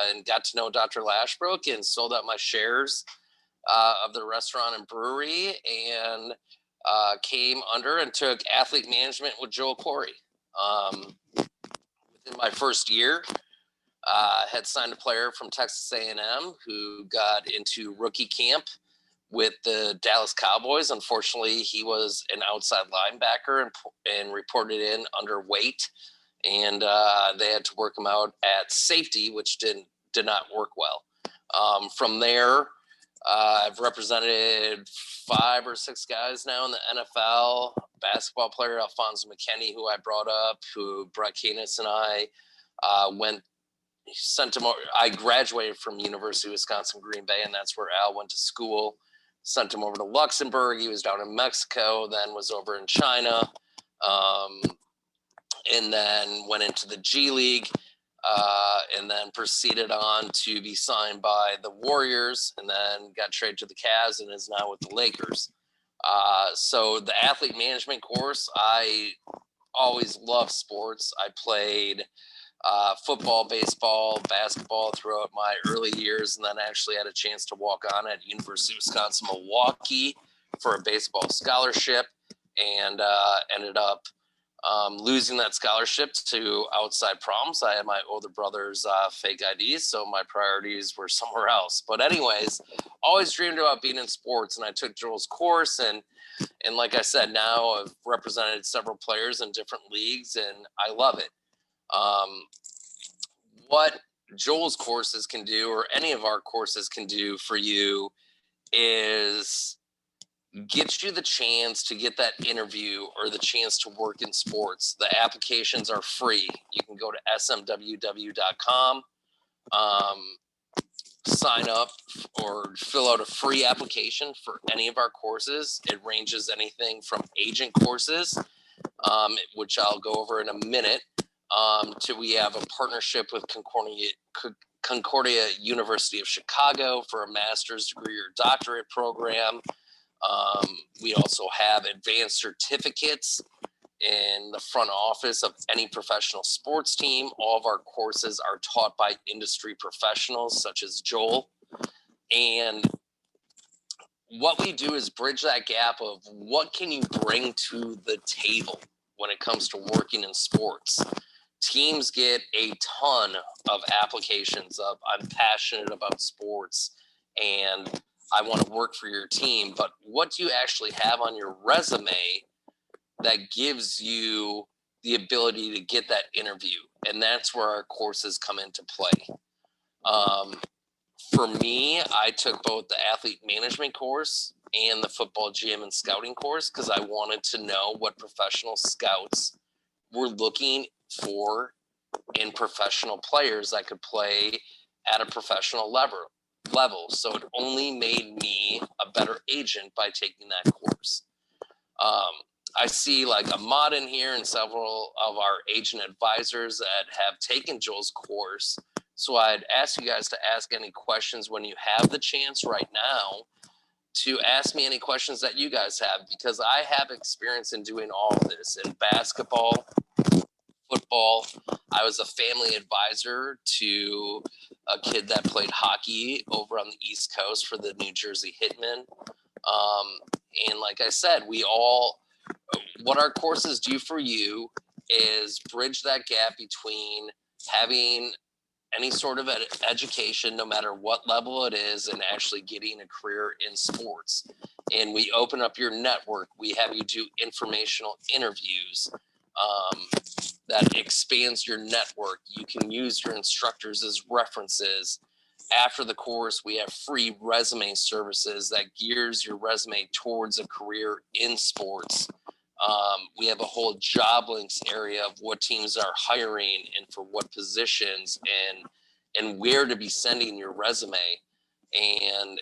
and got to know Dr. Lashbrook and sold out my shares of the restaurant and brewery, and came under and took athlete management with Joel Corry. Within my first year, had signed a player from Texas A&M who got into rookie camp with the Dallas Cowboys. Unfortunately, he was an outside linebacker and reported in underweight, and they had to work him out at safety, which did not work well. From there, I've represented 5 or 6 guys now in the NFL. Basketball player Alfonso McKinney, who I brought up, who Brett Canis and I sent him over. I graduated from University of Wisconsin Green Bay, and that's where Al went to school. Sent him over to Luxembourg. He was down in Mexico, then was over in China, and then went into the G League, and then proceeded on to be signed by the Warriors, and then got traded to the Cavs and is now with the Lakers. So the athlete management course, I always loved sports. I played football, baseball, basketball throughout my early years, and then actually had a chance to walk on at University of Wisconsin-Milwaukee for a baseball scholarship, and ended up losing that scholarship to outside problems. I had my older brother's fake IDs, so my priorities were somewhere else. But anyways, always dreamed about being in sports, and I took Joel's course, and like I said, now I've represented several players in different leagues, and I love it. What Joel's courses can do, or any of our courses can do for you, is get you the chance to get that interview or the chance to work in sports. The applications are free. You can go to smww.com, sign up or fill out a free application for any of our courses. It ranges anything from agent courses, which I'll go over in a minute, to we have a partnership with Concordia University of Chicago for a master's degree or doctorate program. We also have advanced certificates in the front office of any professional sports team. All of our courses are taught by industry professionals such as Joel. And what we do is bridge that gap of what can you bring to the table when it comes to working in sports. Teams get a ton of applications of I'm passionate about sports and I want to work for your team, but what do you actually have on your resume that gives you the ability to get that interview? And that's where our courses come into play. For me, I took both the athlete management course and the football GM and scouting course because I wanted to know what professional scouts were looking for in professional players that could play at a professional level. So it only made me a better agent by taking that course. I see like Ahmad in here and several of our agent advisors that have taken Joel's course. So I'd ask you guys to ask any questions when you have the chance right now to ask me any questions that you guys have, because I have experience in doing all of this in basketball, football. I was a family advisor to a kid that played hockey over on the East Coast for the New Jersey Hitmen. And like I said, what our courses do for you is bridge that gap between having any sort of education, no matter what level it is, and actually getting a career in sports. And we open up your network. We have you do informational interviews that expands your network. You can use your instructors as references. After the course, we have free resume services that gears your resume towards a career in sports. We have a whole job links area of what teams are hiring and for what positions and where to be sending your resume. And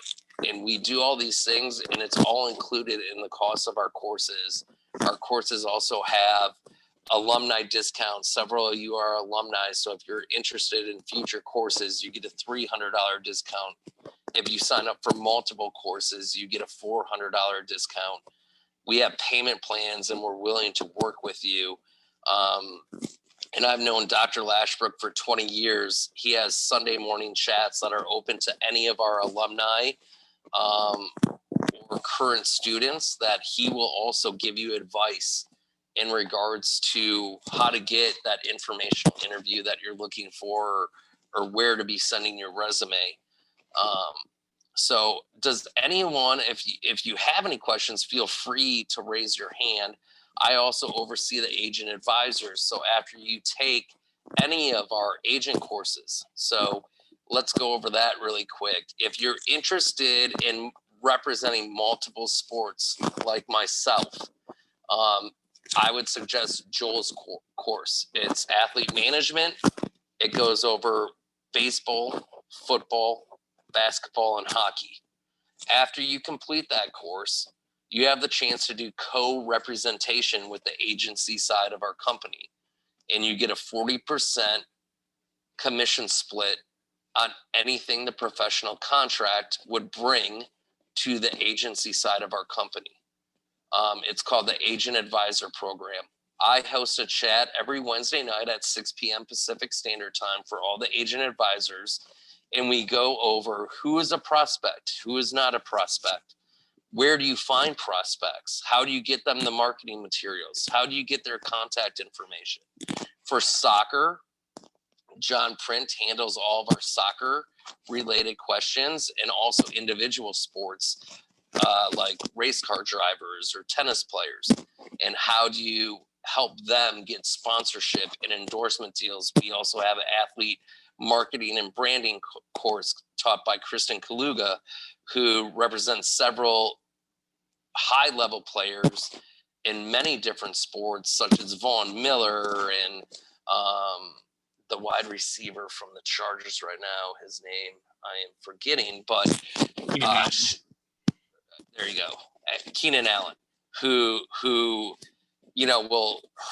we do all these things, and it's all included in the cost of our courses. Our courses also have alumni discounts. Several of you are alumni, so if you're interested in future courses, you get a $300 discount. If you sign up for multiple courses, you get a $400 discount. We have payment plans, and we're willing to work with you. And I've known Dr. Lashbrook for 20 years. He has Sunday morning chats that are open to any of our alumni or current students, that he will also give you advice in regards to how to get that informational interview that you're looking for, or where to be sending your resume. So does anyone, if you have any questions, feel free to raise your hand. I also oversee the agent advisors. So after you take any of our agent courses, so let's go over that really quick. If you're interested in representing multiple sports like myself, I would suggest Joel's course. It's athlete management. It goes over baseball, football, basketball, and hockey. After you complete that course, you have the chance to do co-representation with the agency side of our company, and you get a 40% commission split on anything the professional contract would bring to the agency side of our company. It's called the Agent Advisor Program. I host a chat every Wednesday night at 6 p.m. Pacific Standard Time for all the agent advisors, and we go over who is a prospect, who is not a prospect. Where do you find prospects? How do you get them the marketing materials? How do you get their contact information? For soccer, John Print handles all of our soccer related questions, and also individual sports like race car drivers or tennis players. And how do you help them get sponsorship and endorsement deals? We also have an athlete marketing and branding course taught by Kristen Kaluga, who represents several high-level players in many different sports, such as Vaughn Miller and the wide receiver from the Chargers right now. His name I am forgetting, but there you go, Keenan Allen, who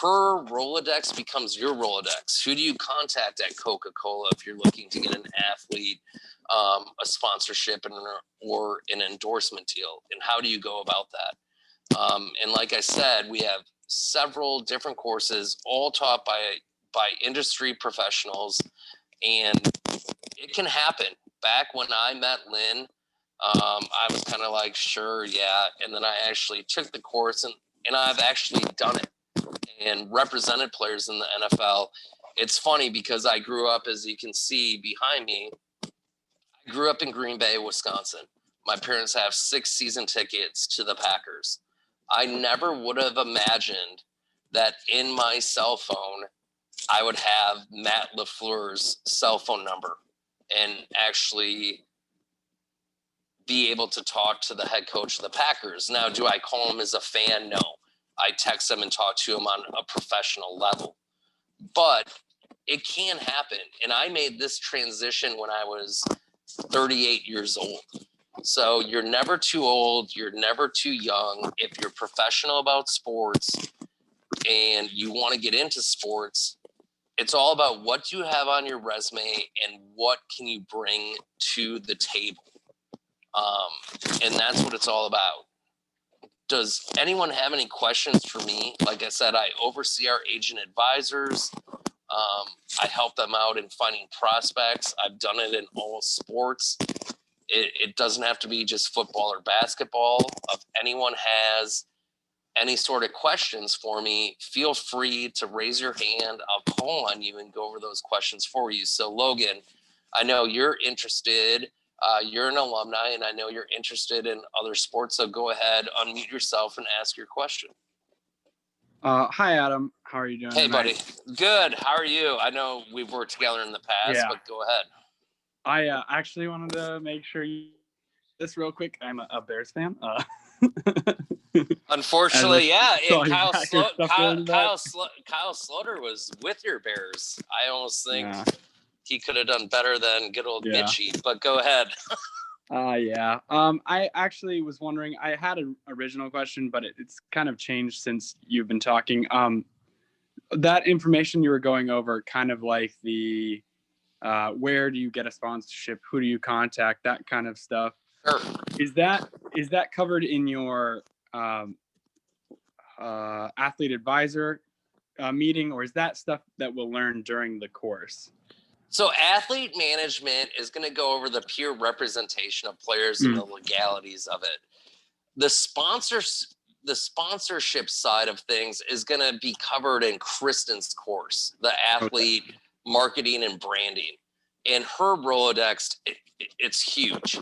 her Rolodex becomes your Rolodex. Who do you contact at Coca-Cola if you're looking to get an athlete a sponsorship or an endorsement deal, and how do you go about that? And like I said, we have several different courses, all taught by industry professionals, and it can happen. Back when I met Lynn, I was kind of like, sure, yeah, and then I actually took the course, and I've actually done it and represented players in the NFL. It's funny because I grew up, as you can see behind me, I grew up in Green Bay, Wisconsin. My parents have 6 season tickets to the Packers. I never would have imagined that in my cell phone, I would have Matt LaFleur's cell phone number and actually be able to talk to the head coach of the Packers. Now, do I call him as a fan? No. I text him and talk to him on a professional level. But it can happen. And I made this transition when I was 38 years old. So you're never too old. You're never too young. If you're professional about sports and you want to get into sports, it's all about what do you have on your resume and what can you bring to the table. And that's what it's all about. Does anyone have any questions for me? Like I said, I oversee our agent advisors. I help them out in finding prospects. I've done it in all sports. It doesn't have to be just football or basketball. If anyone has any sort of questions for me, feel free to raise your hand. I'll call on you and go over those questions for you. So Logan, I know you're interested. You're an alumni, and I know you're interested in other sports. So go ahead, unmute yourself, and ask your question. Hi, Adam. How are you doing? Hey, tonight? buddy. Good. How are you? I know we've worked together in the past, but go ahead. I actually wanted to make sure this real quick. I'm a Bears fan. Unfortunately, yeah. And Kyle Kyle Sloter was with your Bears. I almost think he could have done better than good old Mitchie, but go ahead. I actually was wondering, I had an original question, but it's kind of changed since you've been talking. That information you were going over, kind of like the where do you get a sponsorship, who do you contact, that kind of stuff. Sure. Is that covered in your athlete advisor meeting, or is that stuff that we'll learn during the course? So athlete management is going to go over the pure representation of players and the legalities of it. The sponsorship side of things is going to be covered in Kristen's course, the athlete marketing and branding. And her Rolodex, it's huge.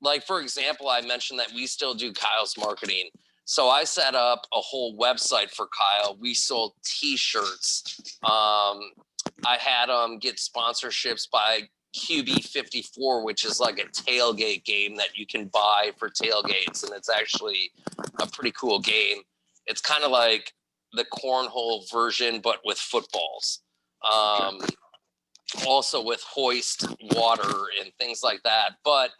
Like, for example, I mentioned that we still do Kyle's marketing. So I set up a whole website for Kyle. We sold T-shirts. I had get sponsorships by QB54, which is like a tailgate game that you can buy for tailgates. And it's actually a pretty cool game. It's kind of like the cornhole version, but with footballs. Also with hoist water and things like that. But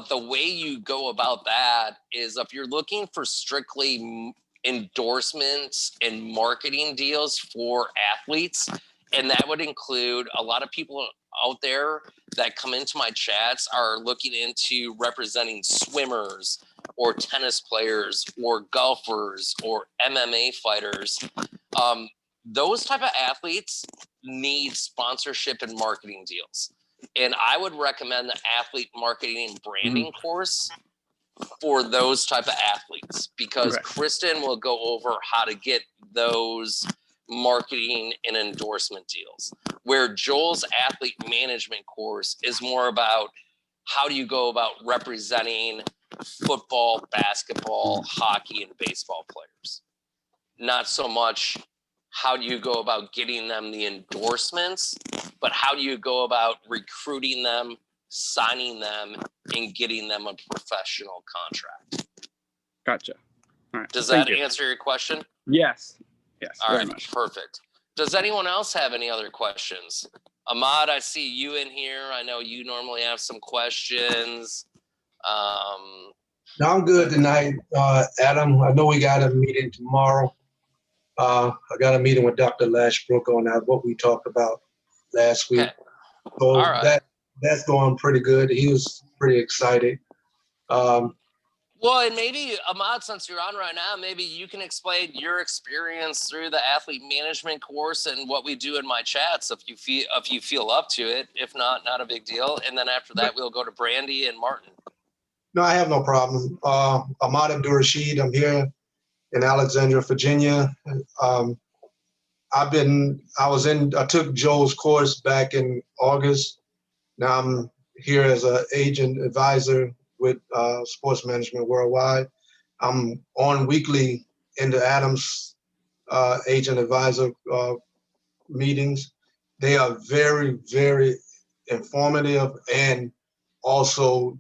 the way you go about that is if you're looking for strictly endorsements and marketing deals for athletes, and that would include a lot of people out there that come into my chats are looking into representing swimmers or tennis players or golfers or MMA fighters. Those type of athletes need sponsorship and marketing deals. And I would recommend the athlete marketing and branding course for those type of athletes, because Kristen will go over how to get those marketing and endorsement deals, where Joel's athlete management course is more about how do you go about representing football, basketball, hockey, and baseball players. Not so much how do you go about getting them the endorsements, but how do you go about recruiting them, signing them, and getting them a professional contract. Gotcha. All right. Does that answer your question? Yes. Yes. All very right, much. perfect. Does anyone else have any other questions? Ahmad, I see you in here. I know you normally have some questions. No, I'm good tonight, Adam. I know we got a meeting tomorrow. I got a meeting with Dr. Lashbrook on what we talked about last week. Okay. So All right. that's going pretty good. He was pretty excited. Well, and maybe Ahmad, since you're on right now, maybe you can explain your experience through the athlete management course and what we do in my chats if you feel up to it. If not, not a big deal. And then after that, we'll go to Brandy and Martin. No, I have no problem. Ahmad Abdur-Rashid, I'm here in Alexandria, Virginia. I took Joel's course back in August. Now I'm here as an agent advisor with Sports Management Worldwide. I'm on weekly into Adam's agent advisor meetings. They are very, very informative, and also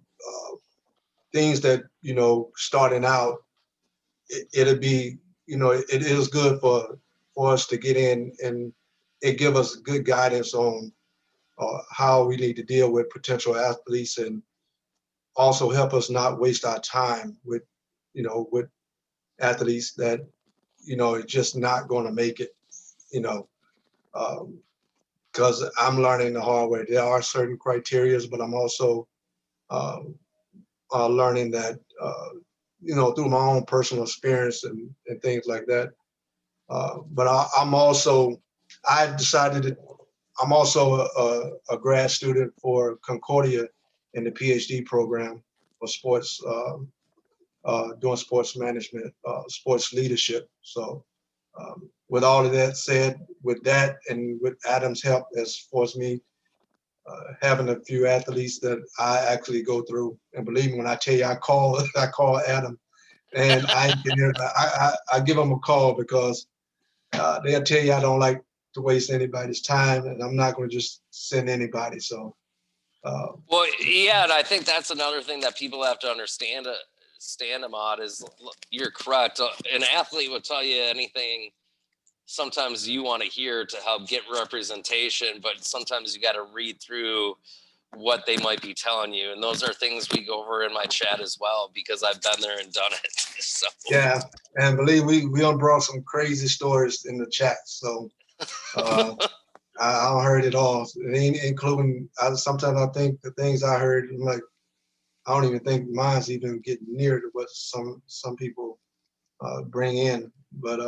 things that, starting out, it'll be, it is good for us to get in, and it give us good guidance on how we need to deal with potential athletes and also help us not waste our time with, with athletes that, are just not going to make it, because I'm learning the hard way. There are certain criterias, but I'm also learning that, through my own personal experience and things like that. But I decided that I'm also a grad student for Concordia in the PhD program for sports, doing sports management, sports leadership. So with all of that said, with that and with Adam's help, has forced me having a few athletes that I actually go through. And believe me, when I tell you, I call Adam, and I give him a call because they'll tell you I don't like to waste anybody's time, and I'm not going to just send anybody. So, well, yeah, and I think that's another thing that people have to understand. Ahmad, is you're correct. An athlete will tell you anything sometimes you want to hear to help get representation, but sometimes you got to read through what they might be telling you. And those are things we go over in my chat as well, because I've been there and done it. So yeah, and believe we brought some crazy stories in the chat. So I heard it all, including sometimes I think the things I heard, I'm like, I don't even think mine's even getting near to what some people bring in. But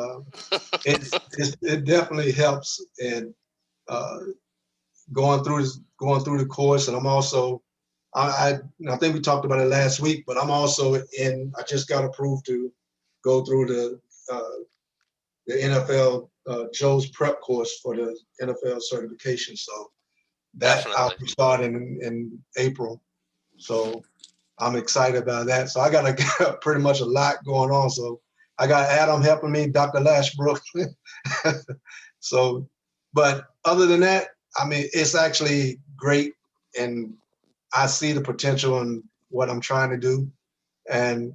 it definitely helps in going through the course. And I'm also I think we talked about it last week, but I'm also I just got approved to go through the NFL Joe's prep course for the NFL certification. So that I'll be starting in April. So I'm excited about that. So I got pretty much a lot going on. So I got Adam helping me, Dr. Lashbrook. So, but other than that, I mean, it's actually great. And I see the potential in what I'm trying to do. And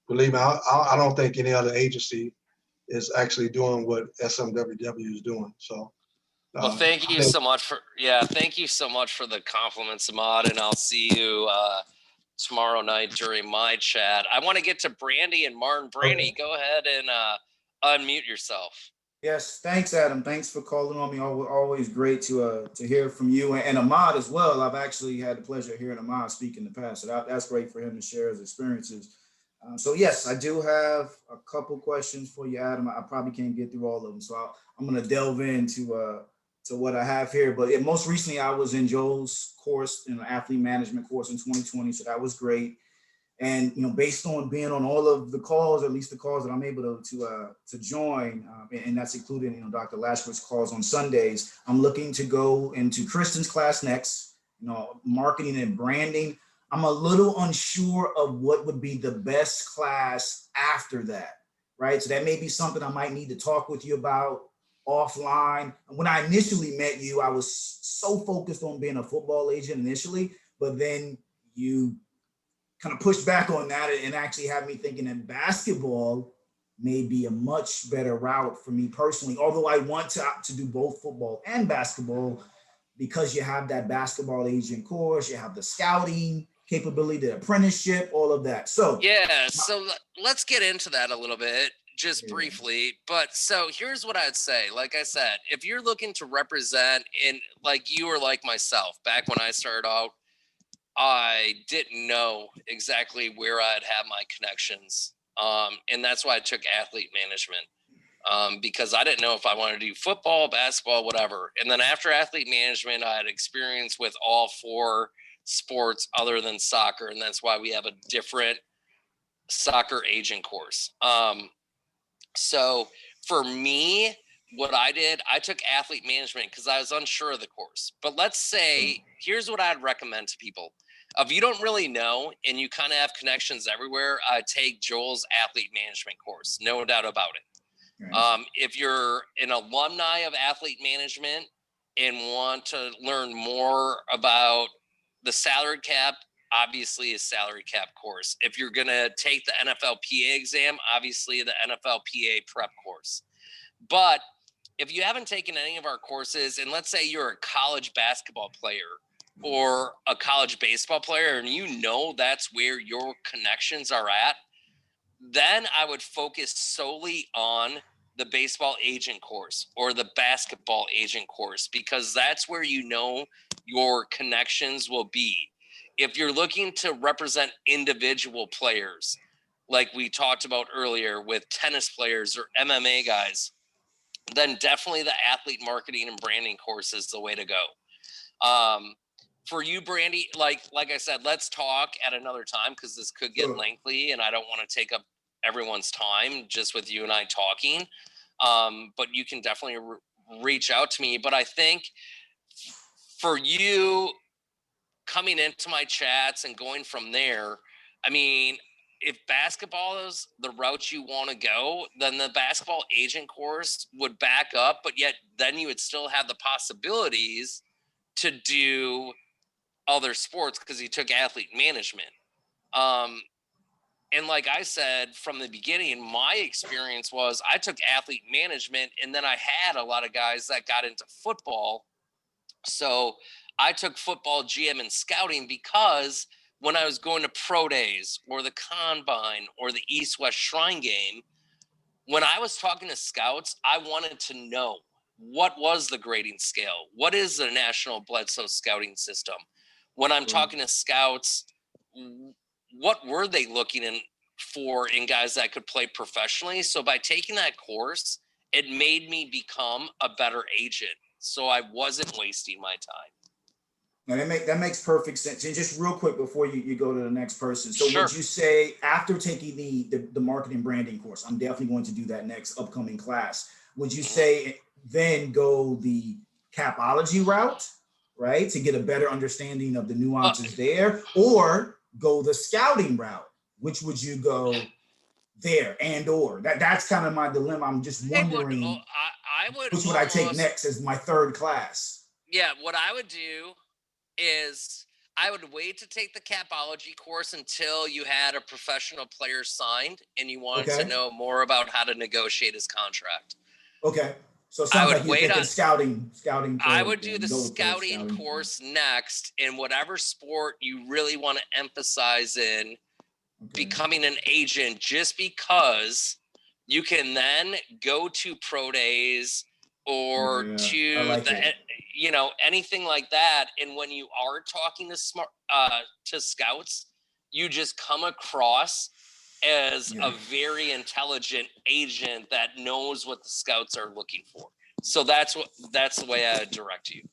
believe me, I don't think any other agency is actually doing what SMWW is doing. So, well, thank you so much for the compliments, Ahmad, and I'll see you tomorrow night during my chat. I want to get to Brandy and Martin. Brandy, go ahead and unmute yourself. Yes, thanks, Adam. Thanks for calling on me. Always great to hear from you and Ahmad as well. I've actually had the pleasure of hearing Ahmad speak in the past, so that's great for him to share his experiences. So yes, I do have a couple questions for you, Adam. I probably can't get through all of them, so I'm going to delve into to what I have here. But most recently, I was in Joel's course, in an athlete management course in 2020, so that was great. And based on being on all of the calls, at least the calls that I'm able to join, and that's including Dr. Lashbrook's calls on Sundays, I'm looking to go into Kristen's class next, marketing and branding. I'm a little unsure of what would be the best class after that, right? So that may be something I might need to talk with you about offline. When I initially met you, I was so focused on being a football agent initially, but then you kind of pushed back on that and actually had me thinking that basketball may be a much better route for me personally, although I want to do both football and basketball, because you have that basketball agent course, you have the scouting capability, the apprenticeship, all of that. So yeah, so let's get into that a little bit, just briefly. But so here's what I'd say. Like I said, if you're looking to represent in, like you or like myself, back when I started out, I didn't know exactly where I'd have my connections. And that's why I took athlete management, because I didn't know if I wanted to do football, basketball, whatever. And then after athlete management, I had experience with all four sports other than soccer. And that's why we have a different soccer agent course. So for me, what I did, I took athlete management because I was unsure of the course. But let's say, here's what I'd recommend to people. If you don't really know and you kind of have connections everywhere, take Joel's athlete management course. No doubt about it. Nice. If you're an alumni of athlete management and want to learn more about the salary cap, obviously a salary cap course. If you're going to take the NFLPA exam, obviously the NFLPA prep course. But if you haven't taken any of our courses, and let's say you're a college basketball player or a college baseball player, and you know that's where your connections are at, then I would focus solely on the baseball agent course or the basketball agent course, because that's where you know your connections will be. If you're looking to represent individual players, like we talked about earlier with tennis players or MMA guys, then definitely the athlete marketing and branding course is the way to go. For you, Brandy, like I said, let's talk at another time, because this could get lengthy and I don't want to take up everyone's time just with you and I talking. But you can definitely reach out to me. But I think for you coming into my chats and going from there, I mean, if basketball is the route you want to go, then the basketball agent course would back up, but yet then you would still have the possibilities to do other sports because you took athlete management. And like I said from the beginning, my experience was I took athlete management, and then I had a lot of guys that got into football. So I took football GM and scouting, because when I was going to pro days or the combine or the East-West Shrine game, when I was talking to scouts, I wanted to know, what was the grading scale? What is the National Bledsoe scouting system? When I'm talking to scouts, what were they looking for in guys that could play professionally? So by taking that course, it made me become a better agent. So I wasn't wasting my time. Now that makes perfect sense. And just real quick before you go to the next person. So Sure. Would you say, after taking the marketing branding course, I'm definitely going to do that next upcoming class, would you say then go the capology route, right, to get a better understanding of the nuances there, or go the scouting route? Which would you go there, and or that's kind of my dilemma. I'm just wondering, which would I take next as my third class? Yeah, what I would do is I would wait to take the capology course until you had a professional player signed and you wanted to know more about how to negotiate his contract. Okay. So it sounds like you're thinking scouting. I would do the scouting course next in whatever sport you really want to emphasize in becoming an agent, just because you can then go to pro days or anything like that. And when you are talking to scouts, you just come across as a very intelligent agent that knows what the scouts are looking for. So that's the way I direct you.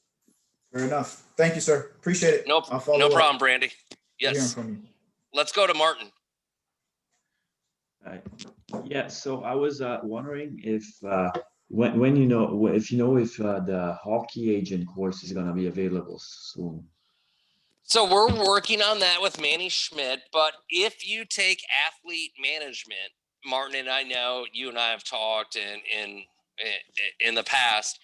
Fair enough. Thank you, sir. Appreciate it. No problem, Brandy. Yes. From you. Let's go to Martin. Yeah, so I was wondering if if the hockey agent course is going to be available soon. So we're working on that with Manny Schmidt, but if you take athlete management, Martin, and I know you and I have talked in the past.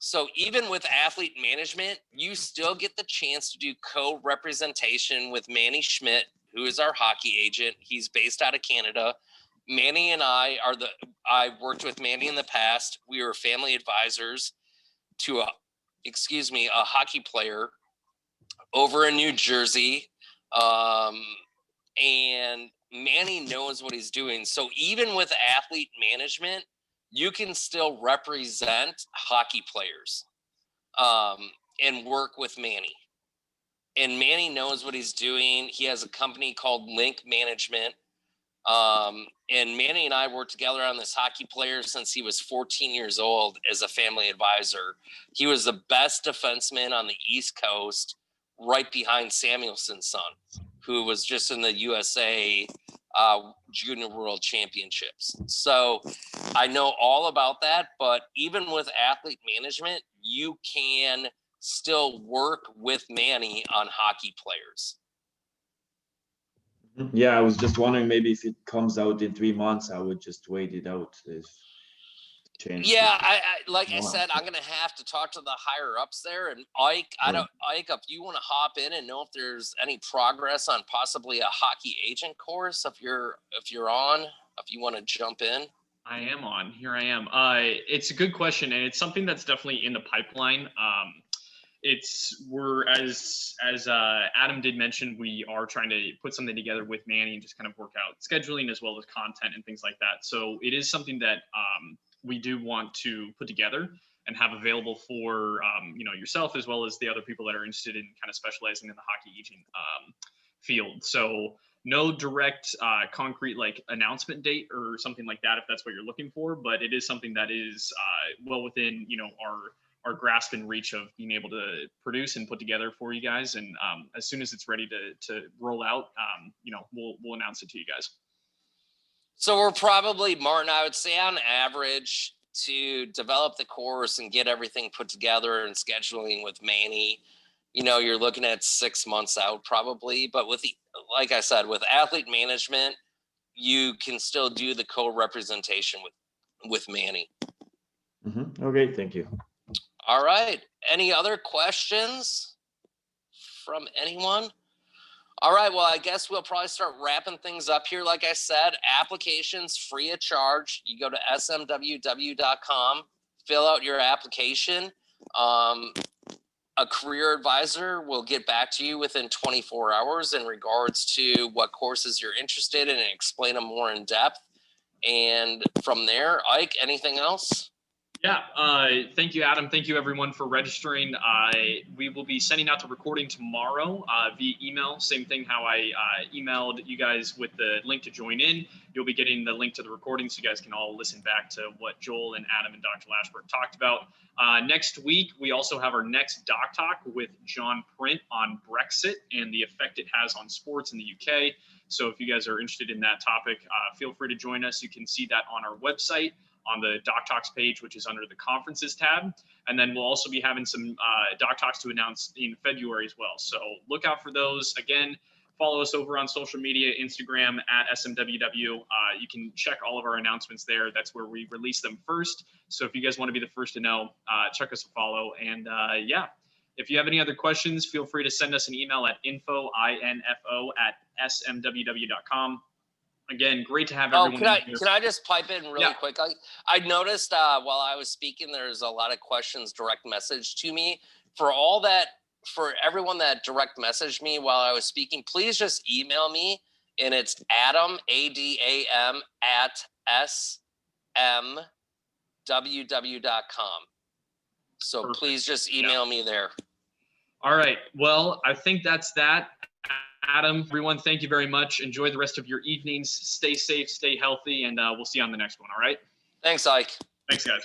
So even with athlete management, you still get the chance to do co-representation with Manny Schmidt, who is our hockey agent. He's based out of Canada. Manny and I worked with Manny in the past. We were family advisors to a hockey player over in New Jersey. And Manny knows what he's doing. So even with athlete management, you can still represent hockey players and work with Manny. And Manny knows what he's doing. He has a company called Link Management. And Manny and I worked together on this hockey player since he was 14 years old as a family advisor. He was the best defenseman on the East Coast, right behind Samuelson's son, who was just in the USA Junior World Championships. So I know all about that, but even with athlete management, you can still work with Manny on hockey players. Yeah, I was just wondering, maybe if it comes out in 3 months, I would just wait it out. Yeah, I said, I'm gonna have to talk to the higher ups there. And Ike, if you want to hop in and know if there's any progress on possibly a hockey agent course, if you want to jump in. I am on. Here I am. It's a good question, and it's something that's definitely in the pipeline. we're as Adam did mention, we are trying to put something together with Manny and just kind of work out scheduling as well as content and things like that. So it is something that we do want to put together and have available for yourself as well as the other people that are interested in kind of specializing in the hockey aging field. So no direct concrete like announcement date or something like that if that's what you're looking for, but it is something that is well within our grasp and reach of being able to produce and put together for you guys. And as soon as it's ready to roll out, we'll announce it to you guys. So we're probably, Martin, I would say on average to develop the course and get everything put together and scheduling with Manny, you're looking at 6 months out probably. But like I said, with athlete management, you can still do the co-representation with Manny. Mm-hmm. Okay, thank you. All right. Any other questions from anyone? All right. Well, I guess we'll probably start wrapping things up here. Like I said, applications free of charge. You go to smww.com, fill out your application. A career advisor will get back to you within 24 hours in regards to what courses you're interested in and explain them more in depth. And from there, Ike, anything else? Yeah, thank you, Adam. Thank you, everyone, for registering. We will be sending out the recording tomorrow via email. Same thing how I emailed you guys with the link to join in. You'll be getting the link to the recording so you guys can all listen back to what Joel and Adam and Dr. Lashbrook talked about. Next week, we also have our next Doc Talk with John Print on Brexit and the effect it has on sports in the UK. So if you guys are interested in that topic, feel free to join us. You can see that on our website, on the Doc Talks page, which is under the conferences tab. And then we'll also be having some Doc Talks to announce in February as well. So look out for those. Again, follow us over on social media, Instagram at SMWW. You can check all of our announcements there. That's where we release them first. So if you guys want to be the first to know, check us a follow. And yeah, if you have any other questions, feel free to send us an email at info@smww.com. Again, great to have everyone. Can I just pipe in really quick? I noticed while I was speaking, there's a lot of questions direct message to me. For everyone that direct messaged me while I was speaking, please just email me, and it's Adam, ADAM, @smww.com. So perfect. Please just email me there. All right. Well, I think that's that. Adam, everyone, thank you very much. Enjoy the rest of your evenings. Stay safe, stay healthy, and we'll see you on the next one. All right. Thanks, Ike. Thanks, guys.